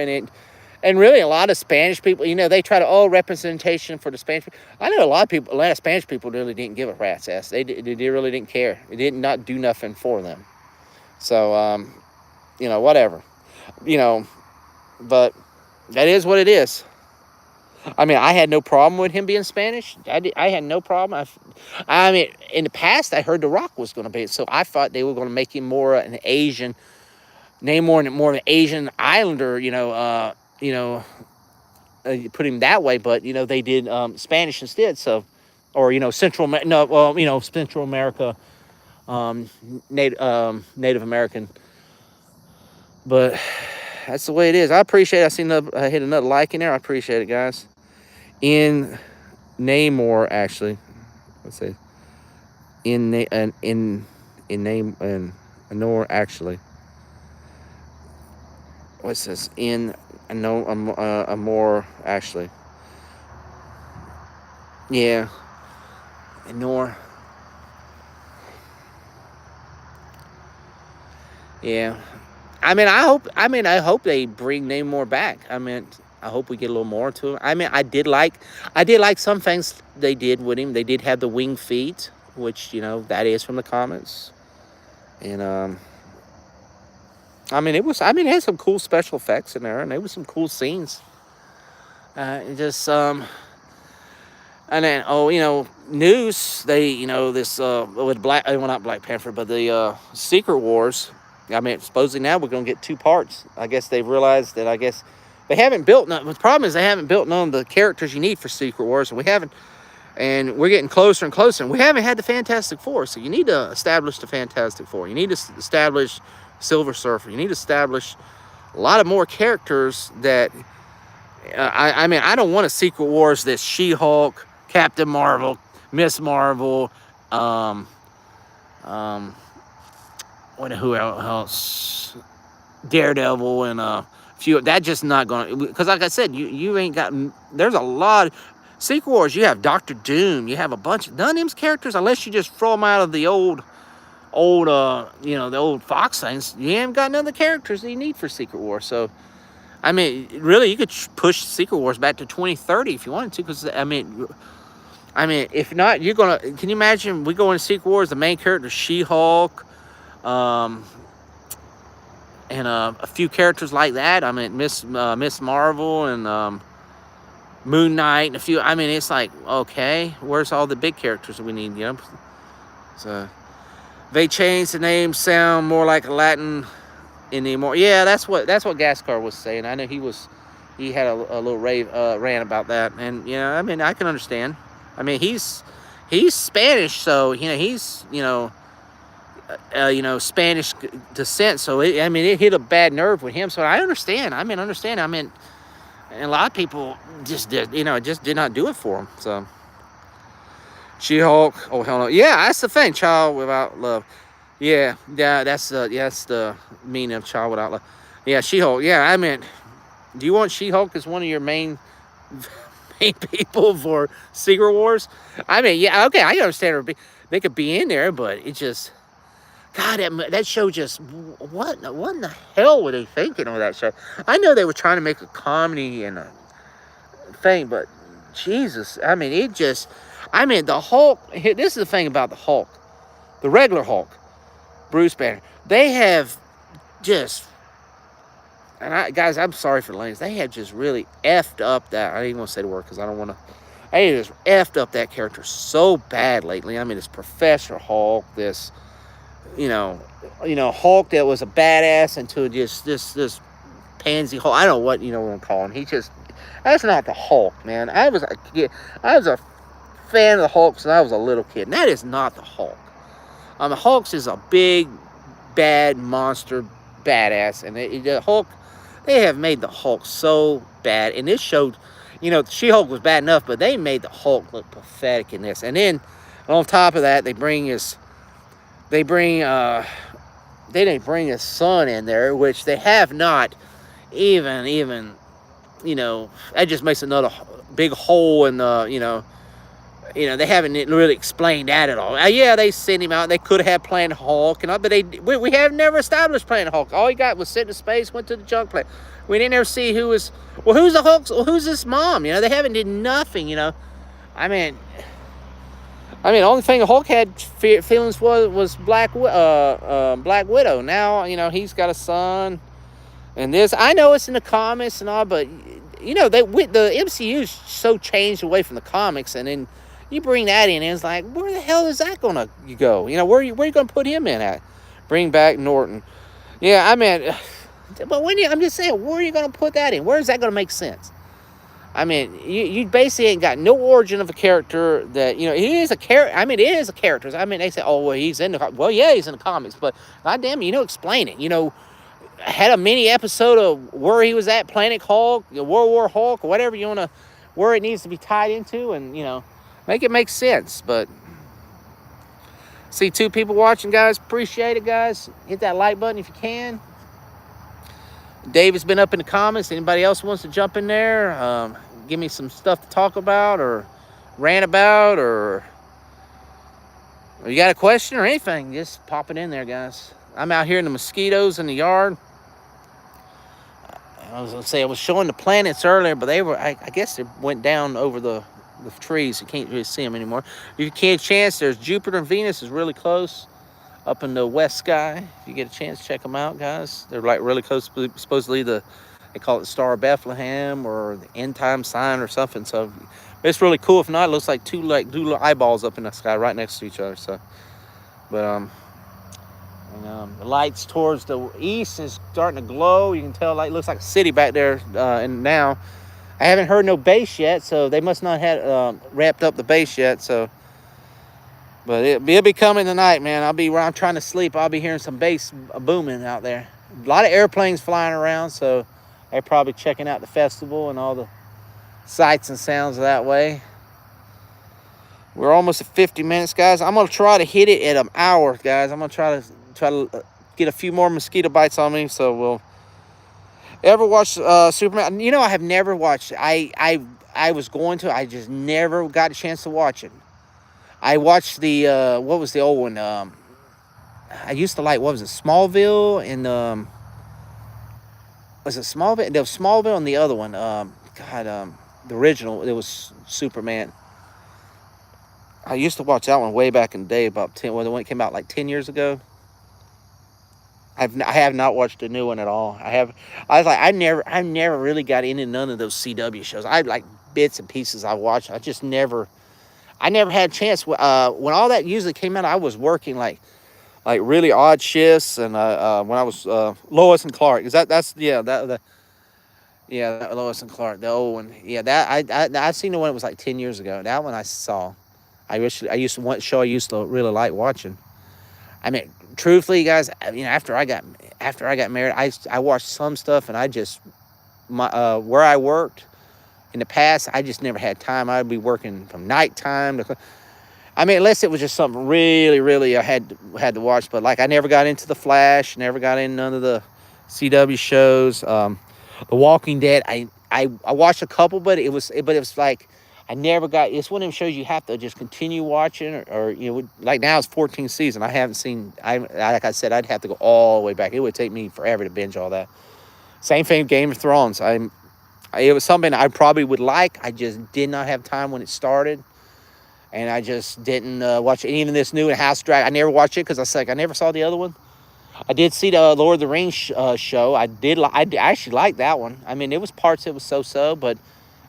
[SPEAKER 1] and really a lot of Spanish people, they try to representation for the Spanish people. I know a lot of Spanish people really didn't give a rat's ass. They really didn't care. It did not do nothing for them. So whatever, but that is what it is. I mean, I had no problem with him being Spanish. I had no problem. I mean, in the past, I heard The Rock was going to be, so I thought they were going to make him more an Asian, more of an Asian islander, put him that way. But they did Spanish instead. So, or Central America, Native American. But that's the way it is. I appreciate it. I hit another like in there. I appreciate it, guys. In Namor, actually, let's see. In name and Namor, actually. What's this? In more actually. Yeah. Namor. Yeah. I hope they bring Namor back. I hope we get a little more to him. I did like some things they did with him. They did have the winged feet, which that is from the comics, and it had some cool special effects in there, and there was some cool scenes. And then news. They this with not Black Panther, but the Secret Wars. Supposedly now we're gonna get 2 parts. I guess they've realized that. I guess they haven't built none. The problem is they haven't built none of the characters you need for Secret Wars. And we're getting closer and closer. And we haven't had the Fantastic Four. So you need to establish the Fantastic Four. You need to establish Silver Surfer. You need to establish a lot of more characters that. I don't want a Secret Wars that's She-Hulk, Captain Marvel, Miss Marvel, who else? Daredevil and a few. That's just not gonna, because like I said, you ain't got. There's a lot. Secret Wars. You have Doctor Doom. You have a bunch of none of them's characters, unless you just throw them out of the old the old Fox things. You haven't got none of the characters that you need for Secret Wars. So, really, you could push Secret Wars back to 2030 if you wanted to, because if not, you're gonna. Can you imagine we go into Secret Wars? The main character, She-Hulk. And a few characters like that. Miss Marvel and Moon Knight and a few. It's like, okay, where's all the big characters that we need? So they changed the name, sound more like a Latin anymore. Yeah, that's what Gaskar was saying. I know he had a little rant about that, and I can understand. He's Spanish, so he's Spanish descent, so it hit a bad nerve with him. So I understand. And a lot of people just did not do it for him. So She-Hulk, oh hell no, yeah, that's the thing. Child without love, yeah, that's the meaning of child without love. Yeah, She-Hulk. Yeah, do you want She-Hulk as one of your main people for Secret Wars? Yeah, okay, I understand they could be in there, but it just. God, that show just, what in the hell were they thinking of that show? I know they were trying to make a comedy and a thing, but Jesus, the Hulk, this is the thing about the Hulk, the regular Hulk, Bruce Banner, they have just, guys, I'm sorry for the language, they have just really effed up that, I didn't even want to say the word because I don't want to, they just effed up that character so bad lately. This Professor Hulk, this, Hulk that was a badass into just this pansy Hulk. I don't know what I'm calling him. That's not the Hulk, man. I was a fan of the Hulk since I was a little kid. And that is not the Hulk. The Hulk is a big, bad monster, badass, and the Hulk They have made the Hulk so bad, and this showed, you know, She-Hulk was bad enough, but they made the Hulk look pathetic in this. And then on top of that, they bring they didn't bring his son in there, which they have not even, you know, that just makes another big hole in the, they haven't really explained that at all. Yeah, they sent him out. They could have had Planet Hulk, but we have never established Planet Hulk. All he got was sent to space, went to the junk planet. We didn't ever see who's the Hulk? Who's this mom? You know, they haven't did nothing. You know, I mean, the only thing Hulk had feelings was Black Widow. Now, you know, he's got a son, and this, I know it's in the comics and all, but you know, the MCU's so changed away from the comics, and then you bring that in, and it's like, where the hell is that gonna go? You know, where are you gonna put him in at? Bring back Norton. Yeah, I mean, but I'm just saying, where are you gonna put that in? Where is that gonna make sense? I mean, you basically ain't got no origin of a character that, you know, he is a character. I mean, it is a character. I mean, they say, oh, well, he's in the, well, yeah, he's in the comics, but goddamn, you know, explain it. You know, had a mini episode of where he was at, Planet Hulk, World War Hulk, or whatever you want to, where it needs to be tied into, and, you know, make it make sense. But see 2 people watching, guys. Appreciate it, guys. Hit that like button if you can. David's been up in the comments. Anybody else wants to jump in there? Give me some stuff to talk about or rant about, or you got a question or anything, just pop it in there, guys. I'm out here in the mosquitoes in the yard. I was going to say, I was showing the planets earlier, but they were, I guess they went down over the trees. You can't really see them anymore. If you get a chance, there's Jupiter and Venus is really close up in the west sky. If you get a chance, check them out, guys. They're like really close. Supposedly they call it the Star of Bethlehem or the end time sign or something. So it's really cool. If not, it looks like two little eyeballs up in the sky right next to each other. So, but the lights towards the east is starting to glow. You can tell, like, it looks like a city back there. And now I haven't heard no bass yet, so they must not have wrapped up the bass yet. So, but it'll be coming tonight, man. Where I'm trying to sleep. I'll be hearing some bass booming out there. A lot of airplanes flying around, so they're probably checking out the festival and all the sights and sounds that way. We're almost at 50 minutes, guys. I'm gonna try to hit it at an hour, guys. I'm gonna try to get a few more mosquito bites on me. So we'll ever watch Superman? You know, I have never watched. I was going to. I just never got a chance to watch it. I watched the what was the old one? I used to like, what was it, Smallville, and was it Smallville? There was Smallville and the other one. The original, it was Superman. I used to watch that one way back in the day, about 10. Well, the one that came out like 10 years ago. I have not watched the new one at all. I never really got into none of those CW shows. I like bits and pieces I watched. I never had a chance. When all that usually came out, I was working like really odd shifts, and when I was Lois and Clark, is that's Lois and Clark, the old one. Yeah, that I seen the one that was like 10 years ago. That one I saw. I used to want show I used to really like watching. I mean, truthfully, guys, you know, after I got married, I watched some stuff, and I just where I worked in the past, I just never had time. I'd be working from nighttime to, I mean, unless it was just something really, really I had to watch. But like, I never got into The Flash, never got in none of the CW shows. The Walking Dead, I watched a couple, but it was like, I never got. It's one of them shows you have to just continue watching, or you know, like now it's 14th season. I haven't seen. Like I said, I'd have to go all the way back. It would take me forever to binge all that. Same thing with Game of Thrones. It was something I probably would like. I just did not have time when it started, and I just didn't watch it. Even this new House of Dragon, I never watched it because I never saw the other one. I did see the Lord of the Rings show. I actually liked that one. I mean, it was parts it was so, but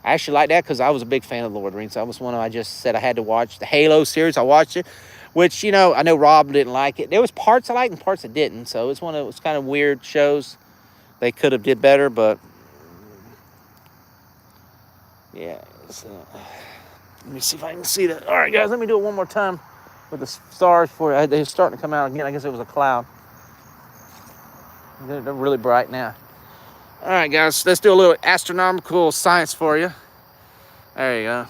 [SPEAKER 1] I actually like that because I was a big fan of Lord of the Rings. That was one I just said I had to watch. The Halo series, I watched it, which, you know, I know Rob didn't like it. There was parts I liked and parts I didn't. So it was kind of weird shows. They could have did better, but yeah. Let me see if I can see that. All right, guys, let me do it one more time with the stars for you. They're starting to come out again. I guess it was a cloud. They're really bright now. All right, guys, let's do a little astronomical science for you. There you go.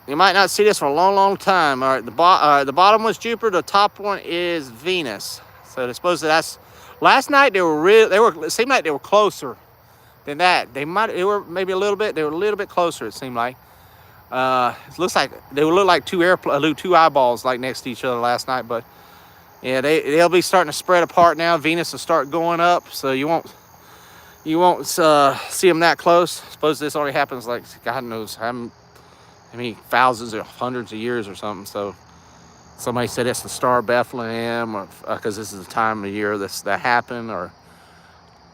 [SPEAKER 1] You might not see this for a long, long time. All right, the bottom was Jupiter. The top one is Venus. So they're supposed to, that's last night they were real. It seemed like they were closer than that. They were maybe a little bit. They were a little bit closer. It seemed like. It looks like they would look like two eyeballs like next to each other last night. But yeah, they'll be starting to spread apart now. Venus will start going up, so you won't see them that close. I suppose this only happens like God knows how many thousands or hundreds of years or something. So somebody said it's the Star of Bethlehem, or because this is the time of year that happened, or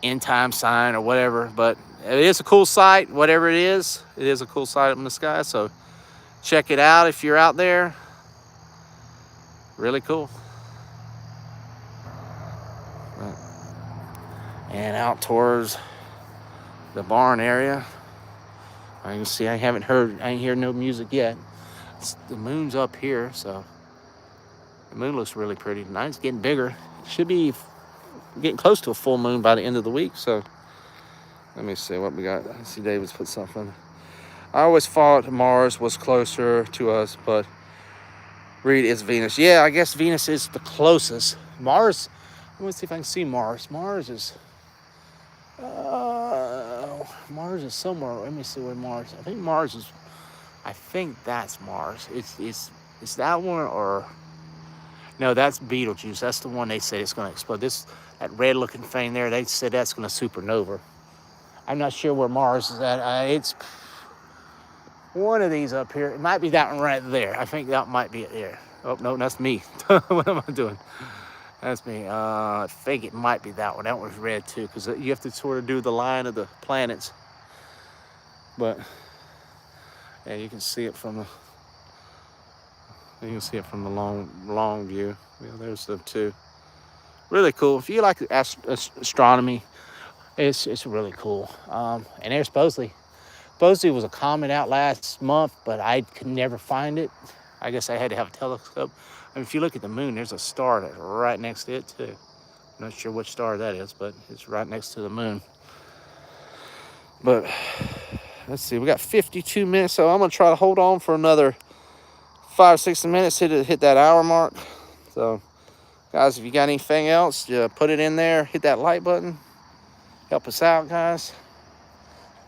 [SPEAKER 1] end time sign or whatever. But it is a cool sight, whatever it is a cool sight up in the sky. So check it out if you're out there. Really cool. And out towards the barn area, I can see I ain't heard no music yet. The moon's up here, so the moon looks really pretty. The night's getting bigger. Should be getting close to a full moon by the end of the week. So let me see what we got. I see David's put something. I always thought Mars was closer to us, but read it's Venus. Yeah, I guess Venus is the closest. Mars, let me see if I can see Mars. Mars is somewhere. Let me see where Mars. I think that's Mars. It's that one, or no? That's Betelgeuse. That's the one they said it's going to explode. That red looking thing there. They said that's going to supernova. I'm not sure where Mars is at. It's one of these up here. It might be that one right there. I think that might be it there. Oh no, that's me. What am I doing? That's me. I think it might be that one. That one's red too, because you have to sort of do the line of the planets. But yeah, you can see it from the long view. Yeah, there's the two. Really cool. If you like astronomy, it's really cool. And there's supposedly was a comet out last month, but I could never find it. I guess I had to have a telescope. I mean, if you look at the moon, there's a star that's right next to it too. I'm not sure which star that is, but it's right next to the moon. But let's see, we got 52 minutes, so I'm gonna try to hold on for another 5-6 minutes to hit that hour mark. So guys, if you got anything else, put it in there, hit that like button, help us out, guys.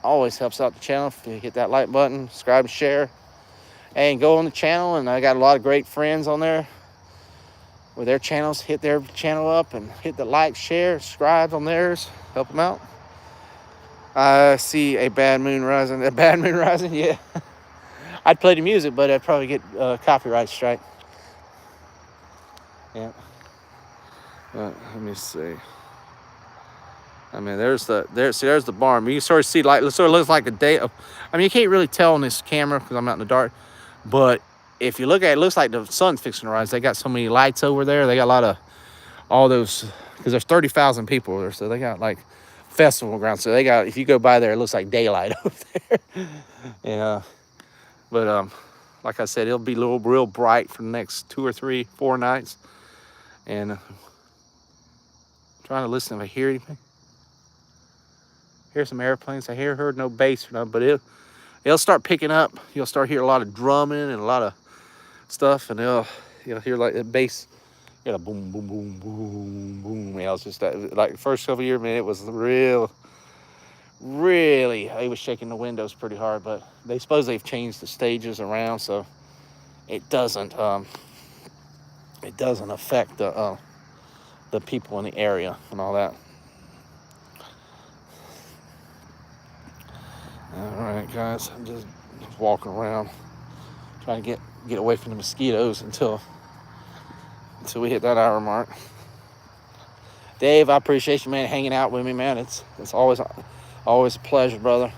[SPEAKER 1] Always helps out the channel if you hit that like button, subscribe and share. And go on the channel, and I got a lot of great friends on there with their channels. Hit their channel up and hit the like, share, subscribe on theirs. Help them out. I see a bad moon rising. Yeah. I'd play the music, but I'd probably get copyright strike. Yeah. Let me see. I mean, there's the barn. You sort of see, like, it sort of looks like a day. I mean, you can't really tell on this camera because I'm out in the dark. But if you look at it, it looks like the sun's fixing to rise. They got so many lights over there. They got a lot of all those, because there's 30,000 people there. So they got like festival grounds. So they got, if you go by there, it looks like daylight over there. Yeah. But like I said, it'll be real bright for the next 2 or 3, 4 nights. And trying to listen if I hear anything. Hear some airplanes. I heard no bass or nothing, but it'll start picking up. You'll start hearing a lot of drumming and a lot of stuff, and you'll hear like the bass, boom, boom, boom, boom, boom. Yeah, it's just like the first couple of years, man, it was really, it was shaking the windows pretty hard. But they suppose they've changed the stages around, so it doesn't affect the people in the area and all that. All right, guys, I'm just walking around, trying to get away from the mosquitoes until we hit that hour mark. Dave, I appreciate you, man, hanging out with me, man. It's always a pleasure, brother.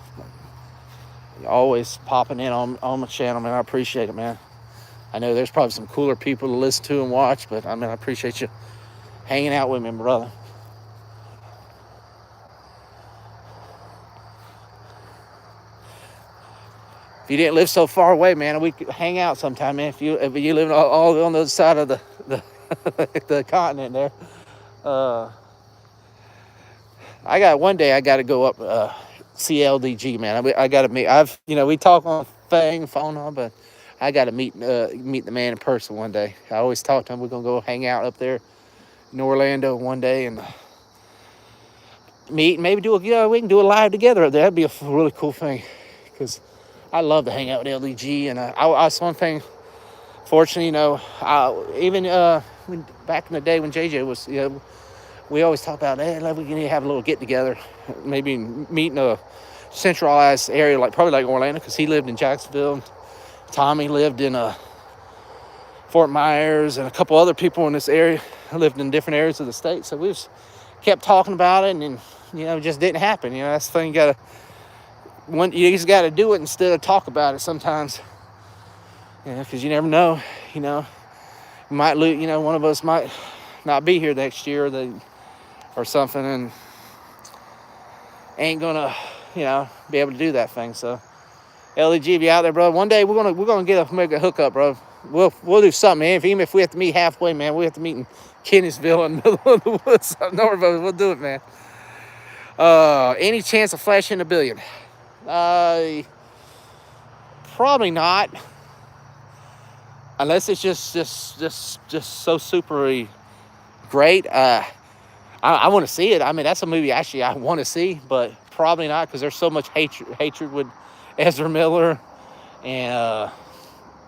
[SPEAKER 1] You're always popping in on my channel, man. I appreciate it, man. I know there's probably some cooler people to listen to and watch, but I mean, I appreciate you hanging out with me, brother. If you didn't live so far away, man, we could hang out sometime, man. If you live all on the other side of the continent there, one day I got to go up, see LDG, man. I got to meet. We talk on phone on, but I got to meet the man in person one day. I always talk to him. We're gonna go hang out up there in Orlando one day and meet. Maybe we can do a live together up there. That'd be a really cool thing, because I love to hang out with LDG. And I one thing. Fortunately, even back in the day when JJ was, we always talk about, hey, like we can have a little get together, maybe meet in a centralized area, probably like Orlando, because he lived in Jacksonville. Tommy lived in Fort Myers, and a couple other people in this area lived in different areas of the state. So we just kept talking about it, and it just didn't happen. That's the thing. You just got to do it instead of talk about it sometimes. Because you never know. You might lose. One of us might not be here next year, or something, and ain't gonna, be able to do that thing. So, LEG, be out there, bro. One day we're gonna make a hookup, bro. We'll do something, man. Even if we have to meet halfway, man, we have to meet in Kennisville in the middle of the woods up north. We'll do it, man. Any chance of flashing $1 billion? Probably not. Unless it's just so super great. I want to see it. I mean, that's a movie actually I want to see, but probably not, because there's so much hatred with Ezra Miller and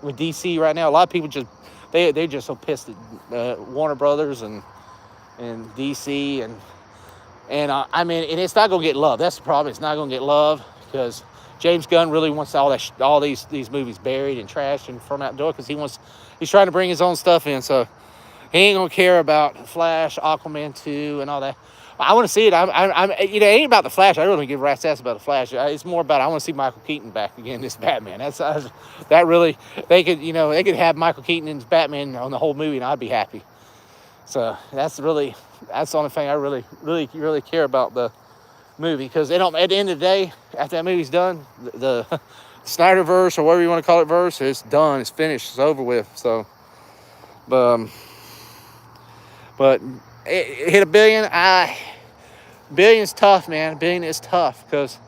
[SPEAKER 1] with DC right now. A lot of people they're just so pissed at Warner Brothers and DC and I mean, and it's not gonna get love. That's the problem. It's not gonna get love, because James Gunn really wants all these movies buried and trashed and thrown out the door, because he's trying to bring his own stuff in. So he ain't gonna care about Flash, Aquaman 2, and all that. I want to see it. It ain't about the Flash. I really don't give a rat's ass about the Flash. It's more about I want to see Michael Keaton back again as Batman. That really, they could have Michael Keaton as Batman on the whole movie, and I'd be happy. So that's the only thing I really care about the movie, because at the end of the day, after that movie's done, the Snyderverse, or whatever you want to call it, verse, it's done, it's finished, it's over with. So, but it hit $1 billion. Billion's tough, man. $1 billion is tough, because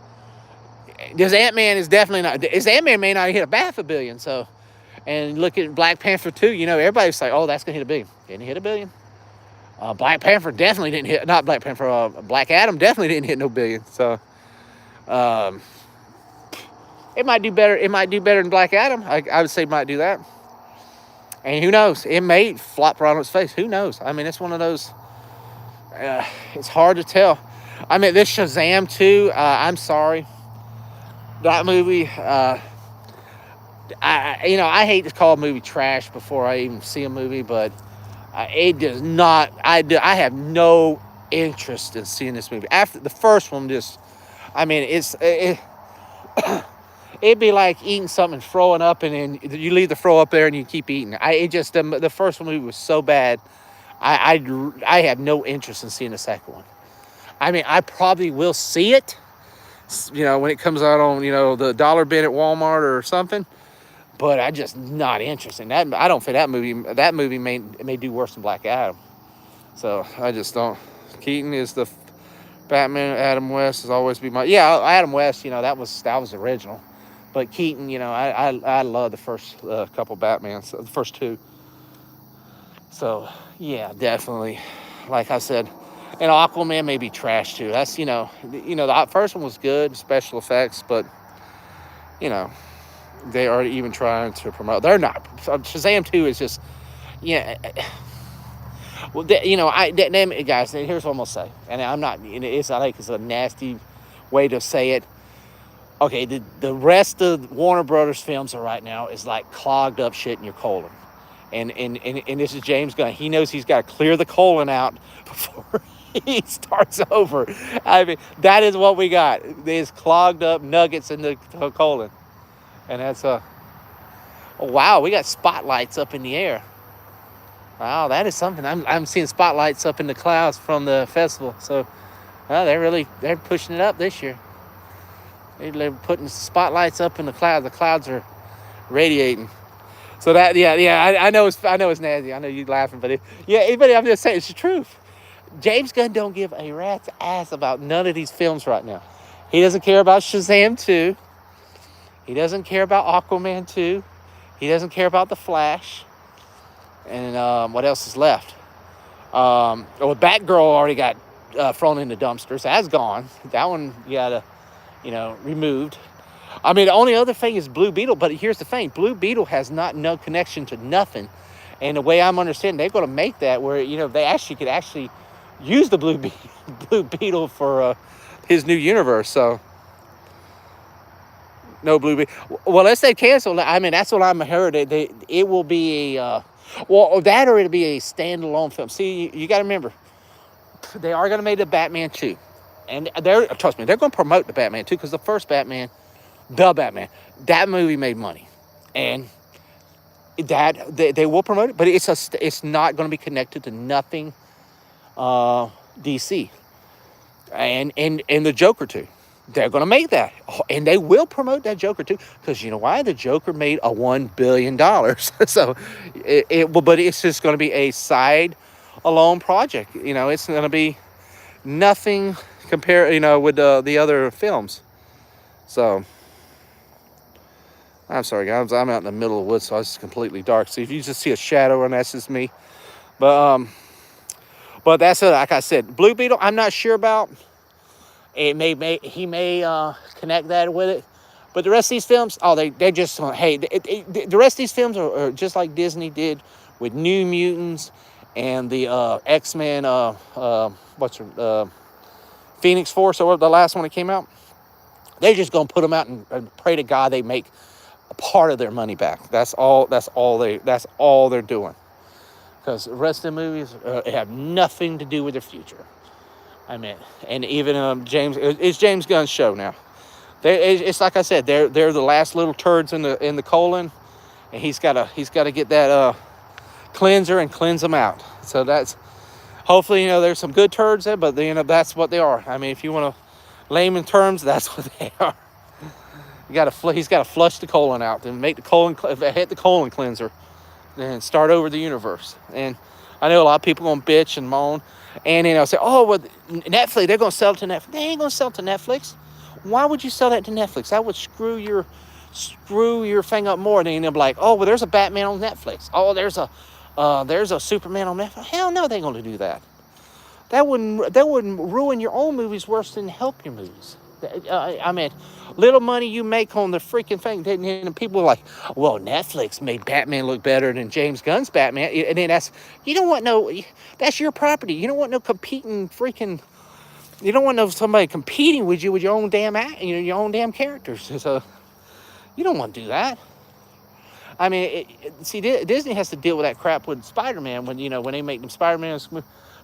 [SPEAKER 1] Ant-Man is definitely not. Ant-Man may not hit $500 million. So, and look at Black Panther 2. Everybody's like, oh, that's gonna hit $1 billion. Didn't hit $1 billion. Black Panther definitely didn't hit. Not Black Panther. Black Adam definitely didn't hit no $1 billion. So, it might do better. It might do better than Black Adam. I would say it might do that. And who knows? It may flop right on its face. Who knows? I mean, it's one of those. It's hard to tell. I mean, this Shazam 2. I'm sorry. That movie. I hate to call a movie trash before I even see a movie, but it does not. I have no interest in seeing this movie. After the first one, it'd be like eating something and throwing up, and then you leave the throw up there and you keep eating. The first movie was so bad. I have no interest in seeing the second one. I mean, I probably will see it, when it comes out on, the dollar bin at Walmart or something. But I'm just not interested in that. I don't think that movie may do worse than Black Adam. So I just don't. Keaton is the Batman. Adam West has always be Adam West. That was original. But Keaton, I love the first couple Batmans, the first two. So yeah, definitely. Like I said, and Aquaman may be trash too. That's the first one was good, special effects, but they are even trying to promote. They're not. Shazam 2 is just, well, guys, here's what I'm gonna say, and I'm not. It's a nasty way to say it. Okay, the rest of Warner Brothers films right now is like clogged up shit in your colon, and this is James Gunn. He knows he's got to clear the colon out before he starts over. I mean, that is what we got. There's clogged up nuggets in the colon. And that's wow, we got spotlights up in the air. Wow, that is something. I'm seeing spotlights up in the clouds from the festival. So, they're pushing it up this year. They're putting spotlights up in the clouds. The clouds are radiating. So I know it's nasty. I know you're laughing, but I'm just saying it's the truth. James Gunn don't give a rat's ass about none of these films right now. He doesn't care about Shazam 2. He doesn't care about Aquaman 2. He doesn't care about The Flash. And what else is left? Well, Batgirl already got thrown in the dumpsters. That's gone. That one you gotta, removed. I mean, the only other thing is Blue Beetle. But here's the thing: Blue Beetle has no connection to nothing. And the way I'm understanding, they're going to make that where they could use the Blue Beetle for his new universe. So no Blue Beetle. Well, let's say cancel. I mean, that's what I'm heard. It will be a that, or it'll be a standalone film. See, you got to remember, they are going to make the Batman 2, and trust me, they're going to promote the Batman 2 because the first Batman, that movie made money, and that they will promote it, but it's not going to be connected to nothing DC, and the Joker 2. They're going to make that, and they will promote that Joker too, because you know why? The Joker made a $1 billion. So but it's just going to be a side alone project. It's going to be nothing compared, with the other films. So I'm sorry, guys. I'm out in the middle of the woods, so it's completely dark. So if you just see a shadow, and that's just me. But that's it. Like I said, Blue Beetle, I'm not sure about. He may connect that with it, but the rest of these films, they just the rest of these films are just like Disney did with New Mutants and the X-Men. Phoenix Force, or the last one that came out. They're just gonna put them out and pray to God they make a part of their money back. That's all they're doing, because the rest of the movies have nothing to do with their future. I mean, and even it's James Gunn's show now. It's like I said, they're the last little turds in the colon, and he's got to get that cleanser and cleanse them out. So that's hopefully there's some good turds there, but that's what they are. I mean, if you want to layman terms, that's what they are. He's got to flush the colon out, then hit the colon cleanser, then start over the universe. And I know a lot of people gonna bitch and moan. And say, oh, well, Netflix, they're going to sell it to Netflix. They ain't going to sell it to Netflix. Why would you sell that to Netflix? That would screw your thing up more. And then they'll be like, oh, well, there's a Batman on Netflix. Oh, there's a Superman on Netflix. Hell no, they ain't going to do that. That wouldn't ruin your own movies worse than help your movies. I mean, little money you make on the freaking thing. And people are like, well, Netflix made Batman look better than James Gunn's Batman. And then that's your property. You don't want no competing freaking, you don't want somebody competing with you with your own damn your own damn characters. So you don't want to do that. I mean, Disney has to deal with that crap with Spider-Man when they make them Spider-Man.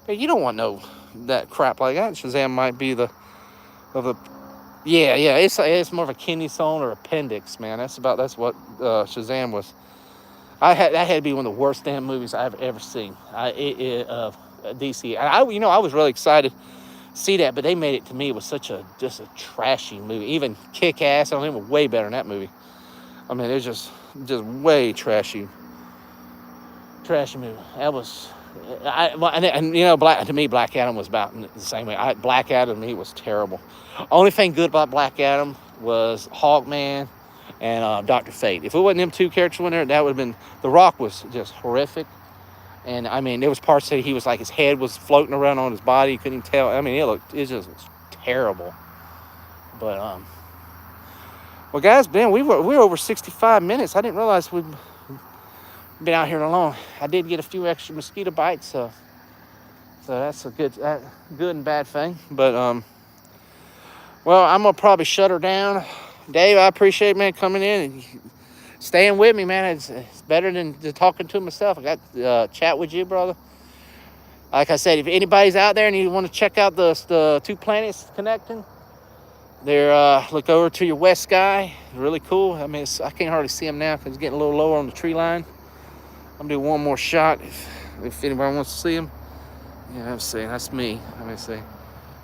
[SPEAKER 1] But you don't want that crap like that. Shazam might be it's more of a kidney stone or appendix, man. That's what Shazam was. That had to be one of the worst damn movies I've ever seen. DC. I was really excited to see that, but they made it to me. It was just a trashy movie. Even Kick-Ass, I think, was way better than that movie. I mean, it was just way trashy movie. That was. To me, Black Adam was about the same way. Black Adam to me was terrible. Only thing good about Black Adam was Hawkman and Dr. Fate. If it wasn't them two characters in there, that would have been. The Rock was just horrific. And I mean, there was parts that he was like his head was floating around on his body. You couldn't even tell. I mean, it just was terrible. But well, guys, man, we're over 65 minutes. I didn't realize we'd been out here long. I did get a few extra mosquito bites, so that's a good and bad thing. But well, I'm gonna probably shut her down. Dave, I appreciate, man, coming in and staying with me, man. It's better than talking to myself. I got to chat with you, brother. Like I said, if anybody's out there and you want to check out the two planets connecting, they're look over to your west sky. Really cool. I mean, I can't hardly see them now because it's getting a little lower on the tree line. I'm gonna do one more shot if anybody wants to see them. Yeah, let's see. That's me. Let me see.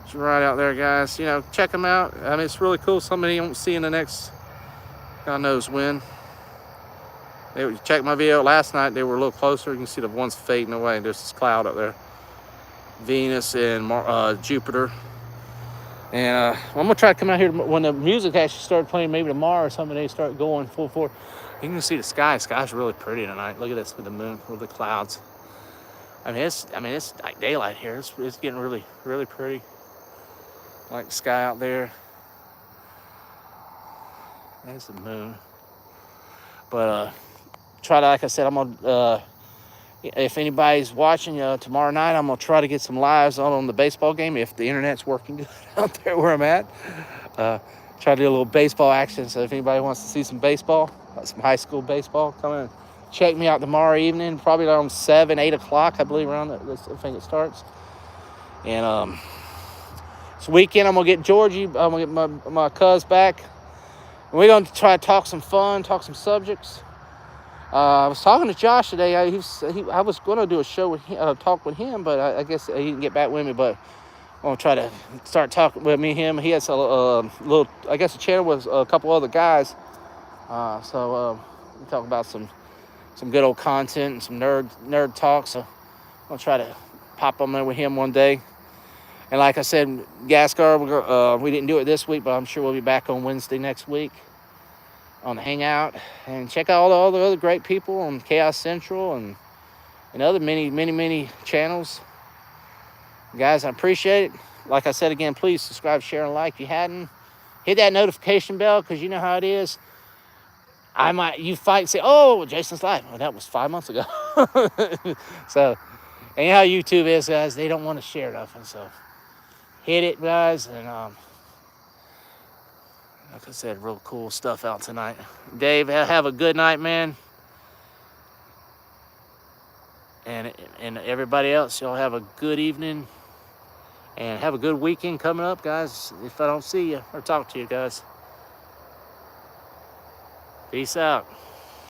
[SPEAKER 1] It's right out there, guys. Check them out. I mean, it's really cool. Somebody you won't see in the next, God knows when. They checked my video last night. They were a little closer. You can see the one's fading away. There's this cloud up there. Venus and Jupiter. And I'm gonna try to come out here when the music actually starts playing, maybe tomorrow or something. They start going full force. You can see the sky. The sky's really pretty tonight. Look at this with the moon, with the clouds. It's like daylight here. It's getting really, really pretty. I like the sky out there. There's the moon. But try to, like I said, I'm gonna. If anybody's watching tomorrow night, I'm gonna try to get some lives on the baseball game if the internet's working good out there where I'm at. Try to do a little baseball action. So if anybody wants to see some baseball, some high school baseball, come in. Check me out tomorrow evening, probably around 7, 8 o'clock, I believe, around that. I think it starts. And this weekend, I'm going to get Georgie. I'm going to get my cuz back. And we're going to try to talk some fun, talk some subjects. I was talking to Josh today. I was going to do a show with him, talk with him, but I guess he didn't get back with me. But I'm going to try to start talking with me and him. He has a little, I guess, a channel with a couple other guys. So we talk about some good old content and some nerd talk. So I'll try to pop on there with him one day. And like I said, Gascar, we didn't do it this week, but I'm sure we'll be back on Wednesday next week on the Hangout. And check out all the other great people on Chaos Central and other many channels. Guys, I appreciate it. Like I said again, please subscribe, share, and like if you hadn't. Hit that notification bell, because you know how it is. You fight and say, oh, Jason's live. Well, that was 5 months ago. So, and you know how YouTube is, guys. They don't want to share nothing. So, hit it, guys. And like I said, real cool stuff out tonight. Dave, have a good night, man. And everybody else, y'all have a good evening. And have a good weekend coming up, guys. If I don't see you or talk to you, guys. Peace out.